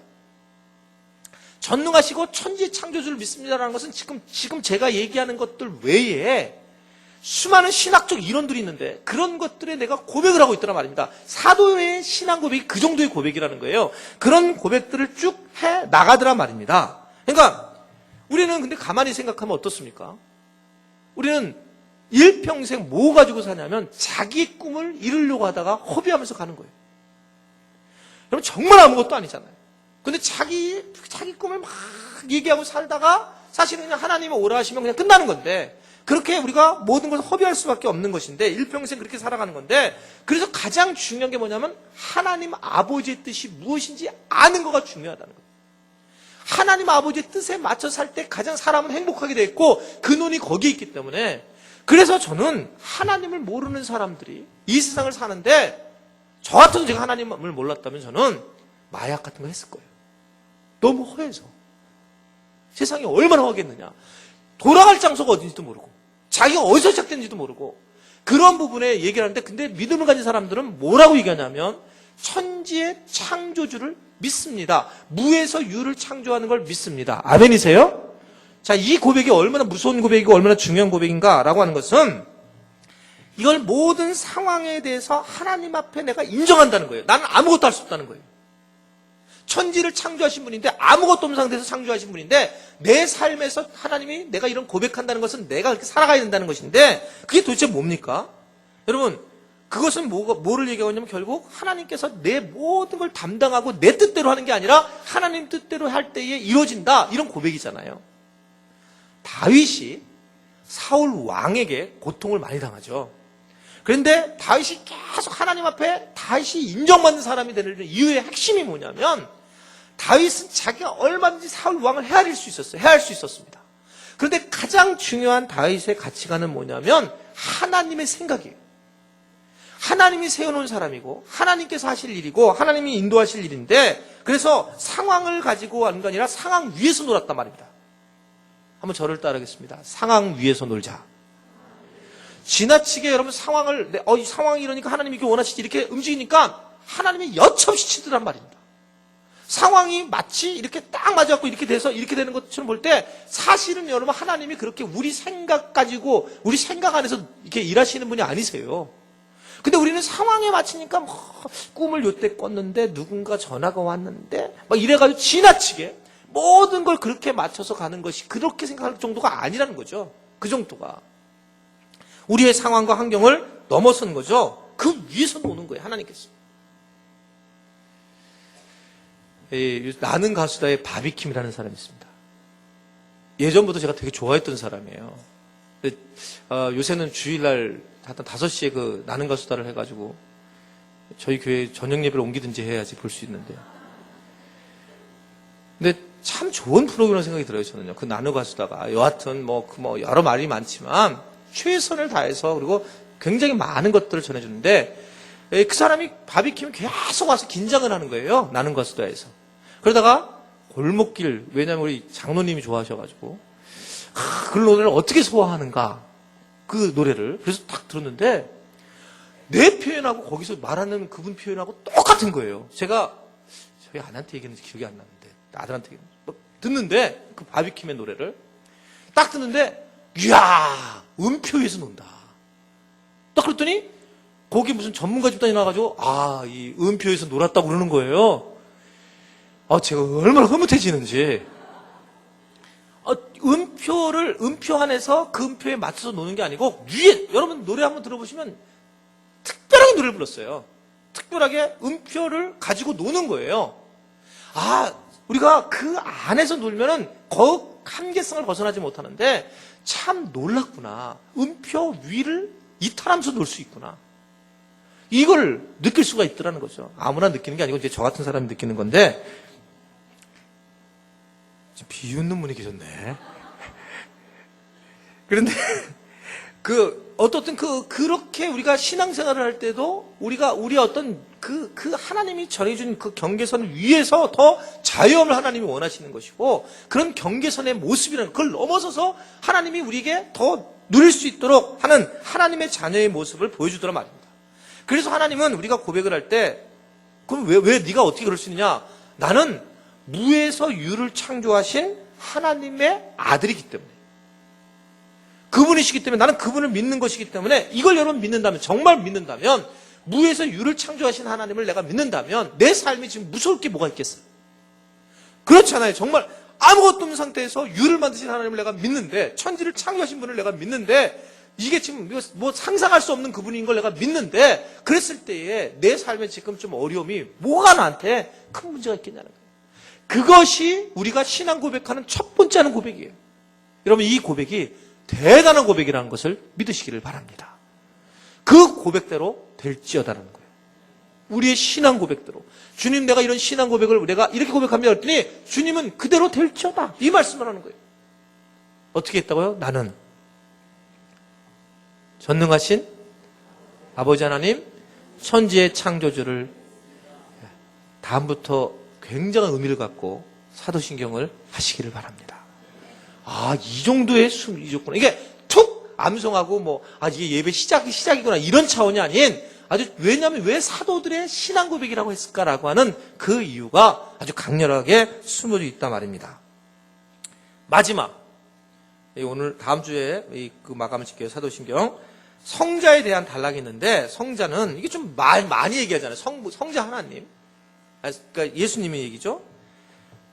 전능하시고 천지 창조주를 믿습니다라는 것은 지금 제가 얘기하는 것들 외에 수많은 신학적 이론들이 있는데 그런 것들에 내가 고백을 하고 있더란 말입니다. 사도의 신앙 고백이 그 정도의 고백이라는 거예요. 그런 고백들을 쭉 해 나가더란 말입니다. 그러니까 우리는 근데 가만히 생각하면 어떻습니까? 우리는 일평생 뭐 가지고 사냐면 자기 꿈을 이루려고 하다가 허비하면서 가는 거예요. 여러분 정말 아무것도 아니잖아요. 근데 자기 꿈을 막 얘기하고 살다가 사실은 그냥 하나님이 오라 하시면 그냥 끝나는 건데 그렇게 우리가 모든 것을 허비할 수밖에 없는 것인데 일평생 그렇게 살아가는 건데 그래서 가장 중요한 게 뭐냐면 하나님 아버지의 뜻이 무엇인지 아는 거가 중요하다는 거예요. 하나님 아버지의 뜻에 맞춰 살 때 가장 사람은 행복하게 돼 있고 그 눈이 거기에 있기 때문에 그래서 저는 하나님을 모르는 사람들이 이 세상을 사는데 저 같은 제가 하나님을 몰랐다면 저는 마약 같은 거 했을 거예요. 너무 허해서. 세상이 얼마나 허하겠느냐. 돌아갈 장소가 어딘지도 모르고 자기가 어디서 시작됐는지도 모르고 그런 부분에 얘기를 하는데 근데 믿음을 가진 사람들은 뭐라고 얘기하냐면 천지의 창조주를 믿습니다. 무에서 유를 창조하는 걸 믿습니다. 아멘이세요? 자, 이 고백이 얼마나 무서운 고백이고 얼마나 중요한 고백인가라고 하는 것은 이걸 모든 상황에 대해서 하나님 앞에 내가 인정한다는 거예요. 나는 아무것도 할 수 없다는 거예요. 천지를 창조하신 분인데 아무것도 없는 상태에서 창조하신 분인데 내 삶에서 하나님이 내가 이런 고백한다는 것은 내가 그렇게 살아가야 된다는 것인데 그게 도대체 뭡니까? 여러분 그것은 뭐를 얘기하고 있냐면 결국 하나님께서 내 모든 걸 담당하고 내 뜻대로 하는 게 아니라 하나님 뜻대로 할 때에 이루어진다 이런 고백이잖아요. 다윗이 사울 왕에게 고통을 많이 당하죠. 그런데 다윗이 계속 하나님 앞에 다윗이 인정받는 사람이 되는 이유의 핵심이 뭐냐면 다윗은 자기가 얼마든지 사울 왕을 헤아릴 수 있었어요. 헤아릴 수 있었습니다. 그런데 가장 중요한 다윗의 가치관은 뭐냐면 하나님의 생각이에요. 하나님이 세워놓은 사람이고 하나님께서 하실 일이고 하나님이 인도하실 일인데 그래서 상황을 가지고 하는 게 아니라 상황 위에서 놀았단 말입니다. 한번 저를 따르겠습니다. 상황 위에서 놀자. 지나치게 여러분 이 상황이 이러니까 하나님이 이렇게 원하시지 이렇게 움직이니까 하나님이 여첩시 치더란 말입니다. 상황이 마치 이렇게 딱 맞아갖고 이렇게 돼서 이렇게 되는 것처럼 볼 때 사실은 여러분 하나님이 그렇게 우리 생각 가지고 우리 생각 안에서 이렇게 일하시는 분이 아니세요. 근데 우리는 상황에 맞추니까 꿈을 요때 꿨는데 누군가 전화가 왔는데 막 이래가지고 지나치게 모든 걸 그렇게 맞춰서 가는 것이 그렇게 생각할 정도가 아니라는 거죠. 그 정도가. 우리의 상황과 환경을 넘어서는 거죠. 그 위에서 노는 거예요. 하나님께서. 나는 가수다의 바비킴이라는 사람이 있습니다. 예전부터 제가 되게 좋아했던 사람이에요. 근데, 요새는 주일날 하여튼 5시에 그 나는 가수다를 해가지고 저희 교회 저녁 예배를 옮기든지 해야지 볼 수 있는데. 근데 참 좋은 프로그램이라는 생각이 들어요, 저는요. 그 나누 가수다가. 여하튼 여러 말이 많지만 최선을 다해서 그리고 굉장히 많은 것들을 전해주는데 그 사람이 바비킴이 계속 와서 긴장을 하는 거예요. 나누 가수다에서. 그러다가 골목길, 왜냐면 우리 장로님이 좋아하셔가지고 그 노래를 어떻게 소화하는가, 그 노래를. 그래서 딱 들었는데 내 표현하고 거기서 말하는 그분 표현하고 똑같은 거예요. 제가 저희 아내한테 얘기했는지 기억이 안 나는데 아들한테 듣는데 그 바비킴의 노래를 딱 듣는데 이야, 음표에서 논다. 딱 그랬더니 거기 무슨 전문가 집단이 나와가지고 이 음표에서 놀았다고 그러는 거예요. 제가 얼마나 흐뭇해지는지. 음표 안에서 그 음표에 맞춰서 노는 게 아니고 위에, 여러분 노래 한번 들어보시면 특별하게 노래를 불렀어요. 특별하게 음표를 가지고 노는 거예요. 우리가 그 안에서 놀면은 그 한계성을 벗어나지 못하는데 참 놀랍구나. 음표 위를 이탈하면서 놀 수 있구나. 이걸 느낄 수가 있더라는 거죠. 아무나 느끼는 게 아니고 이제 저 같은 사람이 느끼는 건데, 비웃는 분이 계셨네. 그런데 그렇게 우리가 신앙생활을 할 때도 우리의 어떤 그 하나님이 정해준 그 경계선 위에서 더 자유함을 하나님이 원하시는 것이고, 그런 경계선의 모습이라는 그걸 넘어서서 하나님이 우리에게 더 누릴 수 있도록 하는 하나님의 자녀의 모습을 보여주더란 말입니다. 그래서 하나님은 우리가 고백을 할 때, 그럼 왜 네가 어떻게 그럴 수 있느냐? 나는 무에서 유를 창조하신 하나님의 아들이기 때문에, 그분이시기 때문에, 나는 그분을 믿는 것이기 때문에, 이걸 여러분 믿는다면, 정말 믿는다면, 무에서 유를 창조하신 하나님을 내가 믿는다면 내 삶이 지금 무서울 게 뭐가 있겠어요? 그렇잖아요. 정말 아무것도 없는 상태에서 유를 만드신 하나님을 내가 믿는데, 천지를 창조하신 분을 내가 믿는데, 이게 지금 상상할 수 없는 그분인 걸 내가 믿는데, 그랬을 때에 내 삶에 지금 좀 어려움이 뭐가 나한테 큰 문제가 있겠냐는 거예요. 그것이 우리가 신앙 고백하는 첫 번째 하는 고백이에요. 여러분, 이 고백이 대단한 고백이라는 것을 믿으시기를 바랍니다. 그 고백대로 될지어다라는 거예요. 우리의 신앙 고백대로. 주님, 내가 이런 신앙 고백을 내가 이렇게 고백합니다 그랬더니 주님은 그대로 될지어다, 이 말씀을 하는 거예요. 어떻게 했다고요? 나는 전능하신 아버지 하나님, 천지의 창조주를, 다음부터 굉장한 의미를 갖고 사도신경을 하시기를 바랍니다. 이 정도의 숨이셨구나. 이게 툭 암송하고 이게 예배 시작이구나, 이런 차원이 아닌, 왜냐하면 왜 사도들의 신앙 고백이라고 했을까라고 하는 그 이유가 아주 강렬하게 숨어져 있단 말입니다. 마지막, 오늘 다음 주에 그 마감을 짓게요. 사도신경. 성자에 대한 단락이 있는데, 성자는 이게 좀 많이 얘기하잖아요. 성자 하나님. 그러니까 예수님의 얘기죠.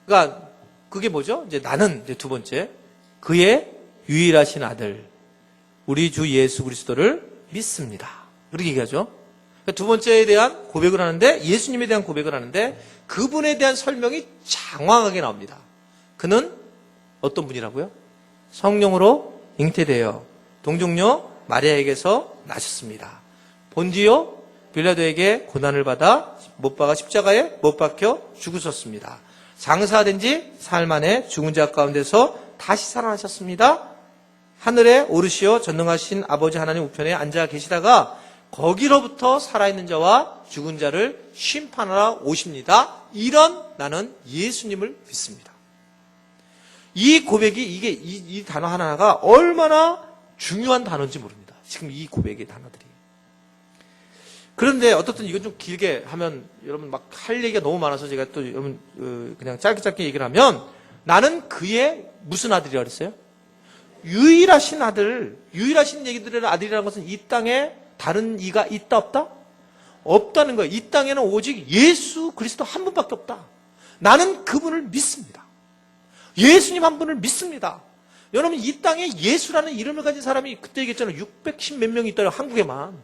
그러니까 그게 뭐죠? 이제 나는 이제 두 번째, 그의 유일하신 아들 우리 주 예수 그리스도를 믿습니다. 그렇게 얘기하죠. 그러니까 두 번째에 대한 고백을 하는데, 예수님에 대한 고백을 하는데 그분에 대한 설명이 장황하게 나옵니다. 그는 어떤 분이라고요? 성령으로 잉태되어 동정녀 마리아에게서 나셨습니다. 본디오 빌라도에게 고난을 받아 못 박아 십자가에 못 박혀 죽으셨습니다. 장사된 지 사흘 만에 죽은 자 가운데서 다시 살아나셨습니다. 하늘에 오르시어 전능하신 아버지 하나님 우편에 앉아 계시다가 거기로부터 살아있는 자와 죽은 자를 심판하러 오십니다. 이런 나는 예수님을 믿습니다. 이 고백이, 이 단어 하나가 얼마나 중요한 단어인지 모릅니다. 지금 이 고백의 단어들이. 그런데 어떻든 이건 좀 길게 하면 여러분 막 할 얘기가 너무 많아서 제가 또 여러분 그냥 짧게 얘기를 하면, 나는 그의 무슨 아들이라고 그랬어요? 유일하신 아들. 유일하신 얘기들의 아들이라는 것은 이 땅에 다른 이가 있다 없다? 없다는 거예요. 이 땅에는 오직 예수 그리스도 한 분밖에 없다. 나는 그분을 믿습니다. 예수님 한 분을 믿습니다. 여러분, 이 땅에 예수라는 이름을 가진 사람이 그때 얘기했잖아요. 610 몇 명이 있다요, 한국에만.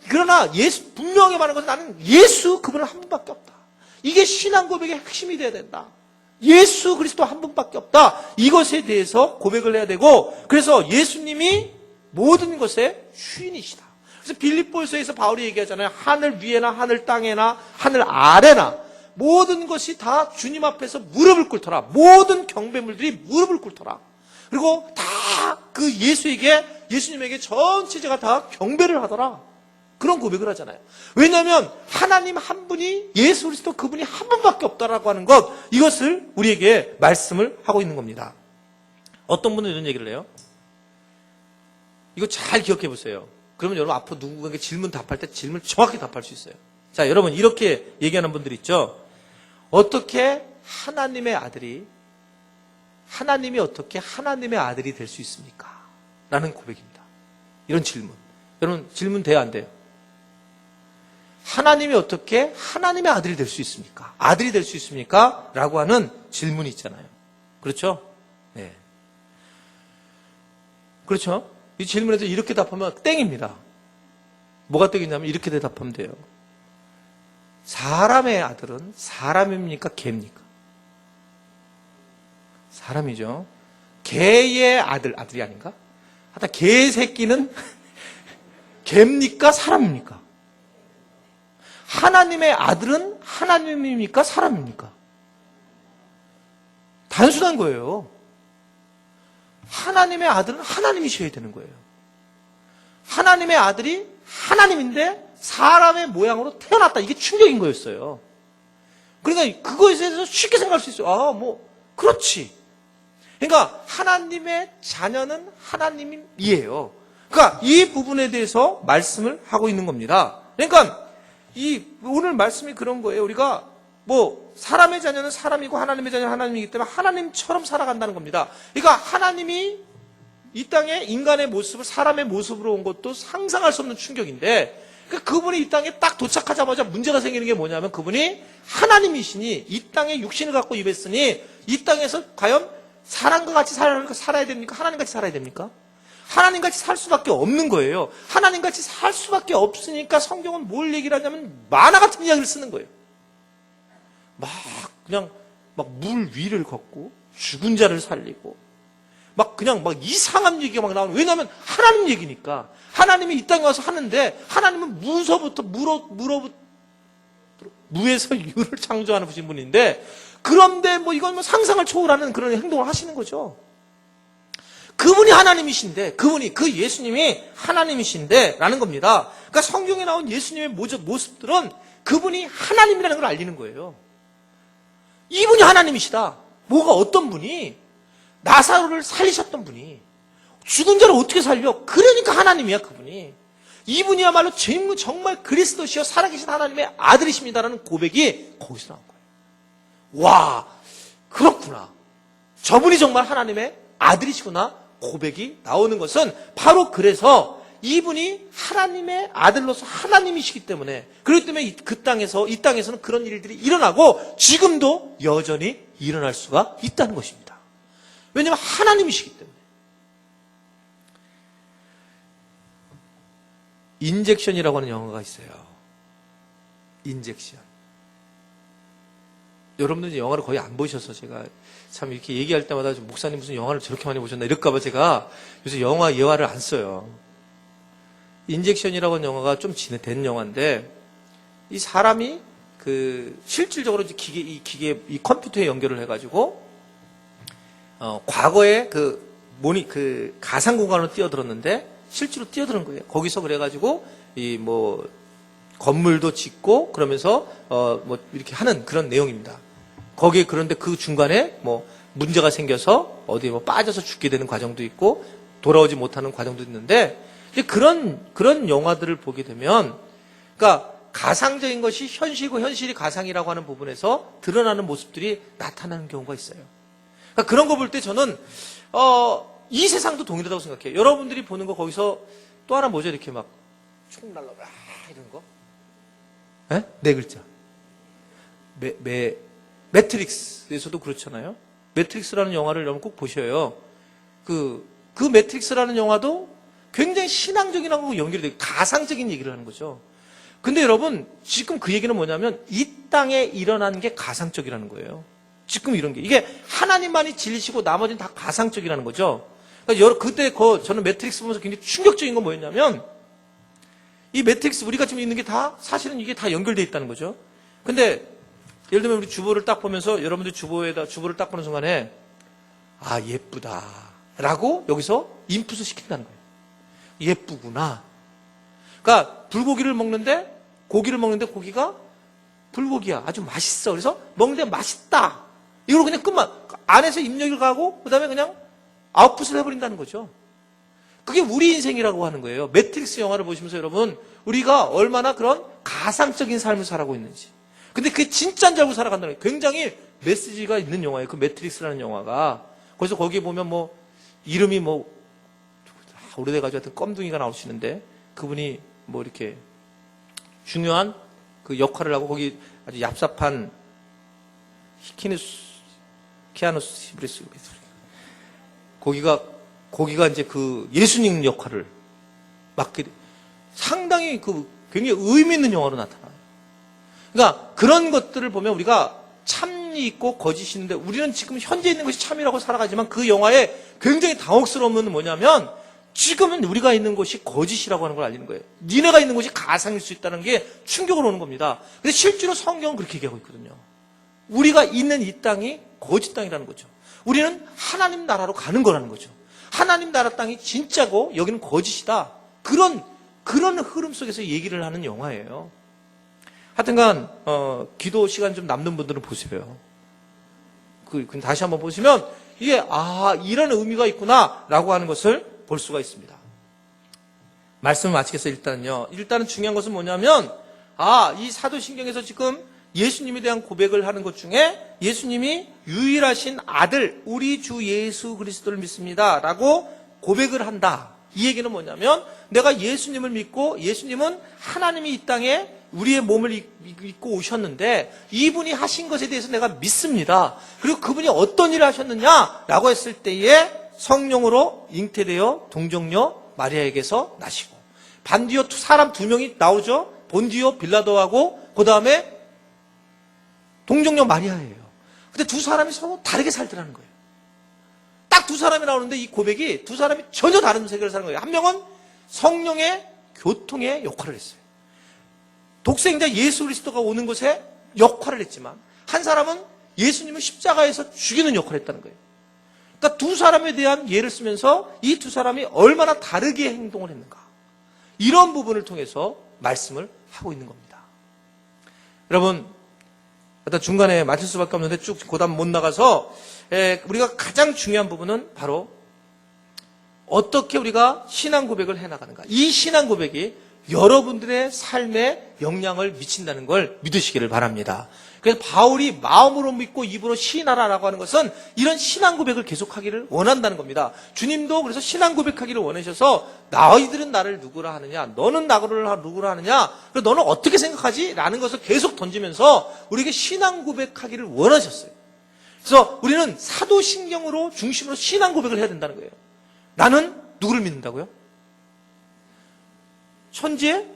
그러나 예수, 분명하게 말하는 것은 나는 예수 그분을 한 분밖에 없다. 이게 신앙 고백의 핵심이 돼야 된다. 예수 그리스도 한 분밖에 없다. 이것에 대해서 고백을 해야 되고, 그래서 예수님이 모든 것의 주인이시다. 그래서 빌립보서에서 바울이 얘기하잖아요. 하늘 위에나 하늘 땅에나 하늘 아래나 모든 것이 다 주님 앞에서 무릎을 꿇더라. 모든 경배물들이 무릎을 꿇더라. 그리고 다 그 예수님에게 전체제가 다 경배를 하더라. 그런 고백을 하잖아요. 왜냐하면 하나님 한 분이 예수 그리스도 그분이 한 분밖에 없다라고 하는 것, 이것을 우리에게 말씀을 하고 있는 겁니다. 어떤 분은 이런 얘기를 해요. 이거 잘 기억해 보세요. 그러면 여러분 앞으로 누군가에게 질문 답할 때 질문을 정확히 답할 수 있어요. 자, 여러분 이렇게 얘기하는 분들 있죠. 어떻게 하나님이 어떻게 하나님의 아들이 될 수 있습니까? 라는 고백입니다. 이런 질문. 여러분 질문 돼요, 안 돼요? 하나님이 어떻게 하나님의 아들이 될 수 있습니까? 아들이 될 수 있습니까? 라고 하는 질문이 있잖아요. 그렇죠? 네. 그렇죠? 이 질문에서 이렇게 답하면 땡입니다. 뭐가 땡이냐면 이렇게 대답하면 돼요. 사람의 아들은 사람입니까? 개입니까? 사람이죠. 개의 아들이 아닌가? 하여튼 개 새끼는 개입니까? 사람입니까? 하나님의 아들은 하나님입니까? 사람입니까? 단순한 거예요. 하나님의 아들은 하나님이셔야 되는 거예요. 하나님의 아들이 하나님인데 사람의 모양으로 태어났다. 이게 충격인 거였어요. 그러니까 그거에 대해서 쉽게 생각할 수 있어요. 그렇지. 그러니까 하나님의 자녀는 하나님이에요. 그러니까 이 부분에 대해서 말씀을 하고 있는 겁니다. 그러니까 오늘 말씀이 그런 거예요. 우리가 사람의 자녀는 사람이고 하나님의 자녀는 하나님이기 때문에 하나님처럼 살아간다는 겁니다. 그러니까 하나님이 이 땅에 인간의 모습을 사람의 모습으로 온 것도 상상할 수 없는 충격인데, 그분이 이 땅에 딱 도착하자마자 문제가 생기는 게 뭐냐면, 그분이 하나님이시니 이 땅에 육신을 갖고 입했으니 이 땅에서 과연 사람과 같이 살아야 됩니까? 하나님같이 살아야 됩니까? 하나님같이 살 수밖에 없는 거예요. 하나님같이 살 수밖에 없으니까 성경은 뭘 얘기를 하냐면 만화 같은 이야기를 쓰는 거예요. 그냥 물 위를 걷고 죽은 자를 살리고 그냥 이상한 얘기가 막 나오는. 왜냐하면 하나님 얘기니까. 하나님이 이 땅에 와서 하는데, 하나님은 무에서 유를 창조하는 분인데, 그런데 이건 상상을 초월하는 그런 행동을 하시는 거죠. 그분이 하나님이신데, 그 예수님이 하나님이신데 라는 겁니다. 그러니까 성경에 나온 예수님의 모습들은 그분이 하나님이라는 걸 알리는 거예요. 이분이 하나님이시다. 어떤 분이 나사로를 살리셨던 분이 죽은 자를 어떻게 살려? 그러니까 하나님이야, 그분이. 이분이야말로 정말 그리스도시여 살아계신 하나님의 아들이십니다라는 고백이 거기서 나온 거예요. 와, 그렇구나. 저분이 정말 하나님의 아들이시구나. 고백이 나오는 것은 바로 그래서 이분이 하나님의 아들로서 하나님이시기 때문에, 그렇기 때문에 이 땅에서는 그런 일들이 일어나고 지금도 여전히 일어날 수가 있다는 것입니다. 왜냐하면 하나님이시기 때문에. 인젝션이라고 하는 영화가 있어요. 인젝션. 여러분들은 영화를 거의 안 보셔서 제가 참 이렇게 얘기할 때마다 목사님 무슨 영화를 저렇게 많이 보셨나 이럴까봐 제가 요새 영화를 안 써요. 인젝션이라고 하는 영화가 좀 된 영화인데, 이 사람이 실질적으로 이 컴퓨터에 연결을 해가지고 과거에 가상 공간으로 뛰어들었는데 실제로 뛰어드는 거예요. 거기서 그래가지고 건물도 짓고 그러면서 이렇게 하는 그런 내용입니다. 그런데 그 중간에 문제가 생겨서 어디에 빠져서 죽게 되는 과정도 있고 돌아오지 못하는 과정도 있는데, 이제 그런 영화들을 보게 되면, 그러니까 가상적인 것이 현실이고 현실이 가상이라고 하는 부분에서 드러나는 모습들이 나타나는 경우가 있어요. 그러니까 그런 거 볼 때 저는 이 세상도 동일하다고 생각해요. 여러분들이 보는 거 거기서 또 하나 뭐죠? 이렇게 총 날라 이런 거? 네 글자. 매트릭스에서도 그렇잖아요. 매트릭스라는 영화를 여러분 꼭 보셔요. 그 매트릭스라는 영화도 굉장히 신앙적인 하고 연결이 되고 가상적인 얘기를 하는 거죠. 근데 여러분 지금 그 얘기는 뭐냐면 이 땅에 일어나는 게 가상적이라는 거예요. 지금 이런 게 이게 하나님만이 진리시고 나머지는 다 가상적이라는 거죠. 그러니까 그때 저는 매트릭스 보면서 굉장히 충격적인 건 뭐였냐면, 이 매트릭스 우리가 지금 있는 게 다 사실은 이게 다 연결되어 있다는 거죠. 근데 예를 들면 우리 주보를 딱 보면서 여러분들 주보를 딱 보는 순간에 아 예쁘다 라고 여기서 인풋을 시킨다는 거예요. 예쁘구나. 그러니까 불고기를 먹는데 고기가 불고기야. 아주 맛있어. 그래서 먹는데 맛있다. 이걸로 그냥 끝만. 안에서 입력을 가고 그 다음에 그냥 아웃풋을 해버린다는 거죠. 그게 우리 인생이라고 하는 거예요. 매트릭스 영화를 보시면서 여러분 우리가 얼마나 그런 가상적인 삶을 살아가고 있는지. 근데 그게 진짜인 줄 알고 살아간다는 거예요. 굉장히 메시지가 있는 영화예요. 그 매트릭스라는 영화가. 그래서 거기에 보면 뭐 이름이 뭐 오래돼가지고 하여튼 껌둥이가 나오시는데 그분이 뭐 이렇게 중요한 그 역할을 하고 거기 아주 얍삽한 키아누스 히브리스 거기가 이제 그 예수님 역할을 맡게 상당히 그 굉장히 의미 있는 영화로 나타나요. 그러니까 그런 것들을 보면 우리가 참이 있고 거짓이 있는데 우리는 지금 현재 있는 것이 참이라고 살아가지만 그 영화에 굉장히 당혹스러운 건 뭐냐면 지금은 우리가 있는 곳이 거짓이라고 하는 걸 알리는 거예요. 니네가 있는 곳이 가상일 수 있다는 게 충격을 오는 겁니다. 근데 실제로 성경은 그렇게 얘기하고 있거든요. 우리가 있는 이 땅이 거짓 땅이라는 거죠. 우리는 하나님 나라로 가는 거라는 거죠. 하나님 나라 땅이 진짜고 여기는 거짓이다. 그런 흐름 속에서 얘기를 하는 영화예요. 하여튼간 기도 시간 좀 남는 분들은 보세요. 다시 한번 보시면 이게 이런 의미가 있구나라고 하는 것을 볼 수가 있습니다. 말씀을 마치겠어요. 일단은 중요한 것은 뭐냐면 이 사도신경에서 지금 예수님에 대한 고백을 하는 것 중에 예수님이 유일하신 아들 우리 주 예수 그리스도를 믿습니다 라고 고백을 한다. 이 얘기는 뭐냐면 내가 예수님을 믿고 예수님은 하나님이 이 땅에 우리의 몸을 입고 오셨는데 이분이 하신 것에 대해서 내가 믿습니다. 그리고 그분이 어떤 일을 하셨느냐라고 했을 때에 성령으로 잉태되어 동정녀 마리아에게서 나시고 반디오 사람 두 명이 나오죠. 본디오 빌라도하고 그 다음에 동정녀 마리아예요. 근데 두 사람이 서로 다르게 살더라는 거예요. 딱 두 사람이 나오는데 이 고백이 두 사람이 전혀 다른 세계를 사는 거예요. 한 명은 성령의 교통의 역할을 했어요. 독생자 예수 그리스도가 오는 곳에 역할을 했지만 한 사람은 예수님을 십자가에서 죽이는 역할을 했다는 거예요. 그러니까 두 사람에 대한 예를 쓰면서 이 두 사람이 얼마나 다르게 행동을 했는가. 이런 부분을 통해서 말씀을 하고 있는 겁니다. 여러분, 일단 중간에 맞출 수밖에 없는데 쭉 고담 못 나가서 우리가 가장 중요한 부분은 바로 어떻게 우리가 신앙 고백을 해나가는가. 이 신앙 고백이 여러분들의 삶에 영향을 미친다는 걸 믿으시기를 바랍니다. 그래서 바울이 마음으로 믿고 입으로 시인하라라고 하는 것은 이런 신앙 고백을 계속하기를 원한다는 겁니다. 주님도 그래서 신앙 고백하기를 원하셔서 너희들은 나를 누구라 하느냐, 너는 나를 누구라 하느냐, 그리고 너는 어떻게 생각하지? 라는 것을 계속 던지면서 우리에게 신앙 고백하기를 원하셨어요. 그래서 우리는 사도신경으로 중심으로 신앙 고백을 해야 된다는 거예요. 나는 누구를 믿는다고요? 천지의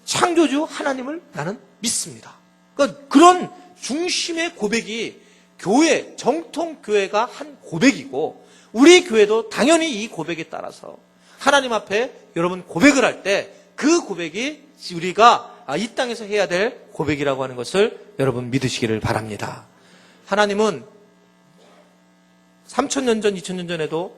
창조주 하나님을 나는 믿습니다. 그러니까 그런 중심의 고백이 교회, 정통교회가 한 고백이고 우리 교회도 당연히 이 고백에 따라서 하나님 앞에 여러분 고백을 할 때 그 고백이 우리가 이 땅에서 해야 될 고백이라고 하는 것을 여러분 믿으시기를 바랍니다. 하나님은 3000년 전, 2000년 전에도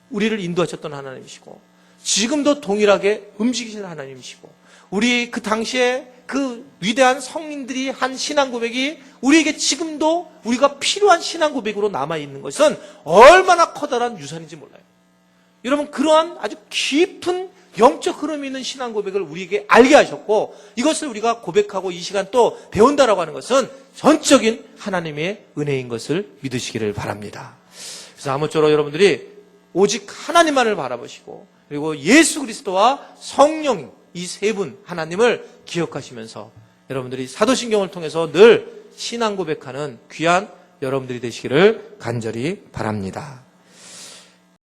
우리를 인도하셨던 하나님이시고 지금도 동일하게 움직이시는 하나님이시고 우리 그 당시에 그 위대한 성인들이 한 신앙 고백이 우리에게 지금도 우리가 필요한 신앙 고백으로 남아있는 것은 얼마나 커다란 유산인지 몰라요. 여러분 그러한 아주 깊은 영적 흐름이 있는 신앙 고백을 우리에게 알게 하셨고 이것을 우리가 고백하고 이 시간 또 배운다라고 하는 것은 전적인 하나님의 은혜인 것을 믿으시기를 바랍니다. 그래서 아무쪼록 여러분들이 오직 하나님만을 바라보시고 그리고 예수 그리스도와 성령 이 세 분 하나님을 기억하시면서 여러분들이 사도신경을 통해서 늘 신앙 고백하는 귀한 여러분들이 되시기를 간절히 바랍니다.